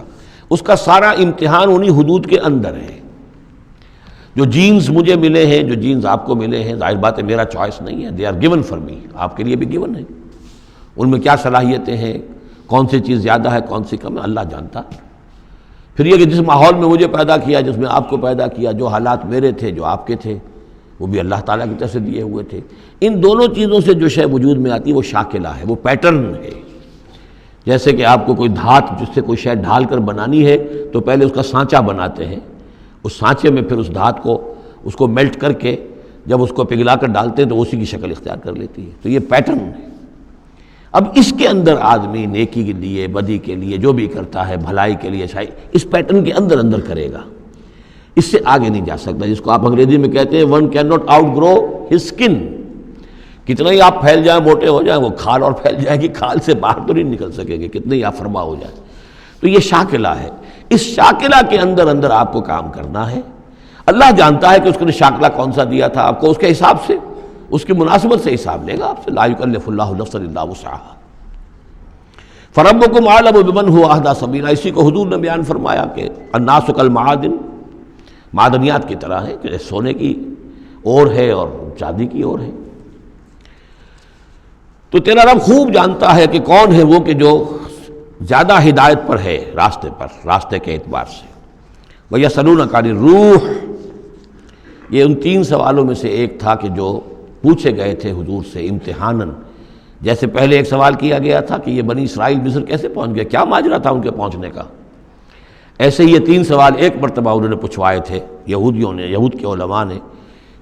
S2: اس کا سارا امتحان انہی حدود کے اندر ہے۔ جو جینز مجھے ملے ہیں، جو جینز آپ کو ملے ہیں، ظاہر بات ہے میرا چوائس نہیں ہے، they are given for me, آپ کے لیے بھی گیون ہے۔ ان میں کیا صلاحیتیں ہیں، کون سی چیز زیادہ ہے کون سی کم ہے، اللہ جانتا۔ پھر یہ کہ جس ماحول میں مجھے پیدا کیا، جس میں آپ کو پیدا کیا، جو حالات میرے تھے جو آپ کے تھے وہ بھی اللہ تعالیٰ کی طرف سے دیے ہوئے تھے۔ ان دونوں چیزوں سے جو شے وجود میں آتی ہے وہ شاکلہ ہے، وہ پیٹرن ہے۔ جیسے کہ آپ کو کوئی دھات جس سے کوئی شے ڈھال کر بنانی ہے تو پہلے اس کا سانچہ بناتے ہیں، اس سانچے میں پھر اس دھات کو اس کو میلٹ کر کے جب اس کو پگھلا کر ڈالتے ہیں تو اسی کی شکل اختیار کر لیتی ہے، تو یہ پیٹرن ہے۔ اب اس کے اندر آدمی نیکی کے لیے، بدی کے لیے، جو بھی کرتا ہے، بھلائی کے لیے، اچھائی، اس پیٹرن کے اندر اندر کرے گا، اس سے آگے نہیں جا سکتا، جس کو آپ انگریزی میں کہتے ہیں one can not outgrow his skin. کتنا ہی آپ پھیل جائیں، موٹے ہو جائیں، وہ کھال اور پھیل جائے گی، کھال سے باہر تو نہیں نکل سکیں گے، کتنے ہی آپ فرما ہو جائیں۔ تو یہ شاکلہ ہے، اس شاکلہ کے اندر اندر آپ کو کام کرنا ہے۔ اللہ جانتا ہے کہ اس نے شاکلہ کون سا دیا تھا آپ کو، اس کے حساب سے، اس کی مناسبت سے حساب لے گا آپ سے۔ لا یکلف اللہ نفسا الا وسعہا، فربکم اعلم بمن هو اہدی سبیلا۔ اسی کو حضور نے بیان فرمایا کہ الناس کالمعادن، معدنیات کی طرح ہے، کہ سونے کی اور ہے اور چاندی کی اور ہے۔ تو تیرا رب خوب جانتا ہے کہ کون ہے وہ کہ جو زیادہ ہدایت پر ہے، راستے پر، راستے کے اعتبار سے۔ وَيَسْأَلُونَكَ عَنِ الرُّوحِ، یہ ان 3 سوالوں میں سے ایک تھا کہ جو پوچھے گئے تھے حضور سے امتحاناً۔ جیسے پہلے ایک سوال کیا گیا تھا کہ یہ بنی اسرائیل مصر کیسے پہنچ گئے، کیا ماجرا تھا ان کے پہنچنے کا، ایسے ہی یہ 3 سوال ایک مرتبہ انہوں نے پوچھوائے تھے یہودیوں نے، یہود کے علماء نے۔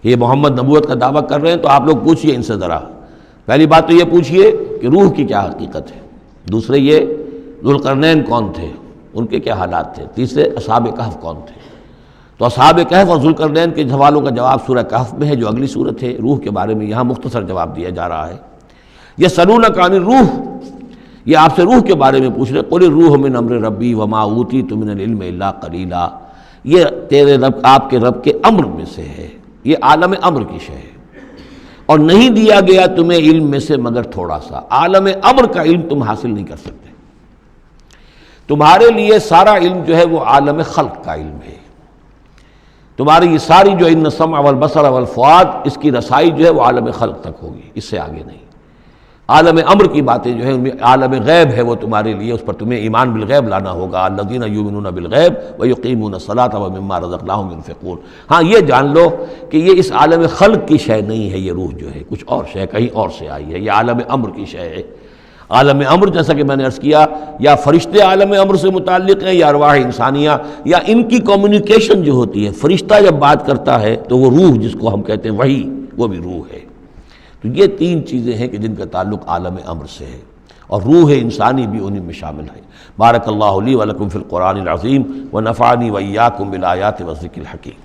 S2: یہ محمد نبوت کا دعویٰ کر رہے ہیں تو آپ لوگ پوچھئے ان سے ذرا، پہلی بات تو یہ پوچھئے کہ روح کی کیا حقیقت ہے، دوسرے یہ ذوالقرنین کون تھے، ان کے کیا حالات تھے، تیسرے اصحاب کہف کون تھے۔ تو اصحاب کہف اور ذوالقرنین کے سوالوں کا جواب سورہ کہف میں ہے جو اگلی سورت ہے۔ روح کے بارے میں یہاں مختصر جواب دیا جا رہا ہے۔ یسألونک عن الروح، یہ آپ سے روح کے بارے میں پوچھ رہے، قل الروح من امر ربی وما اوتیت من العلم الا قلیلا، یہ تیرے رب، آپ کے رب کے امر میں سے ہے، یہ عالم امر کی شے ہے، اور نہیں دیا گیا تمہیں علم میں سے مگر تھوڑا سا۔ عالم امر کا علم تم حاصل نہیں کر سکتے، تمہارے لیے سارا علم جو ہے وہ عالم خلق کا علم ہے۔ تمہاری یہ ساری جو ان السمع والبصر والفؤاد، اس کی رسائی جو ہے وہ عالم خلق تک ہوگی، اس سے آگے نہیں۔ عالم امر کی باتیں جو ہیں ان میں عالم غیب ہے، وہ تمہارے لیے، اس پر تمہیں ایمان بالغیب لانا ہوگا۔ الذین یؤمنون بالغیب ویقیمون الصلاۃ ومما رزقناہم ينفقون۔ ہاں یہ جان لو کہ یہ اس عالم خلق کی شے نہیں ہے، یہ روح جو ہے کچھ اور شے، کہیں اور سے آئی ہے، یہ عالم امر کی شے ہے۔ عالم امر جیسا کہ میں نے عرض کیا، یا فرشتے عالم امر سے متعلق ہیں یا ارواح انسانیہ، یا ان کی کمیونیکیشن جو ہوتی ہے، فرشتہ جب بات کرتا ہے تو وہ روح جس کو ہم کہتے ہیں وحی، وہ بھی روح ہے۔ تو یہ 3 چیزیں ہیں کہ جن کا تعلق عالم امر سے ہے، اور روح انسانی بھی انہیں میں شامل ہے۔ بارک اللہ لی ولکم فی القرآن العظیم ونفعنی وإیاکم بالآیات والذکر الحکیم۔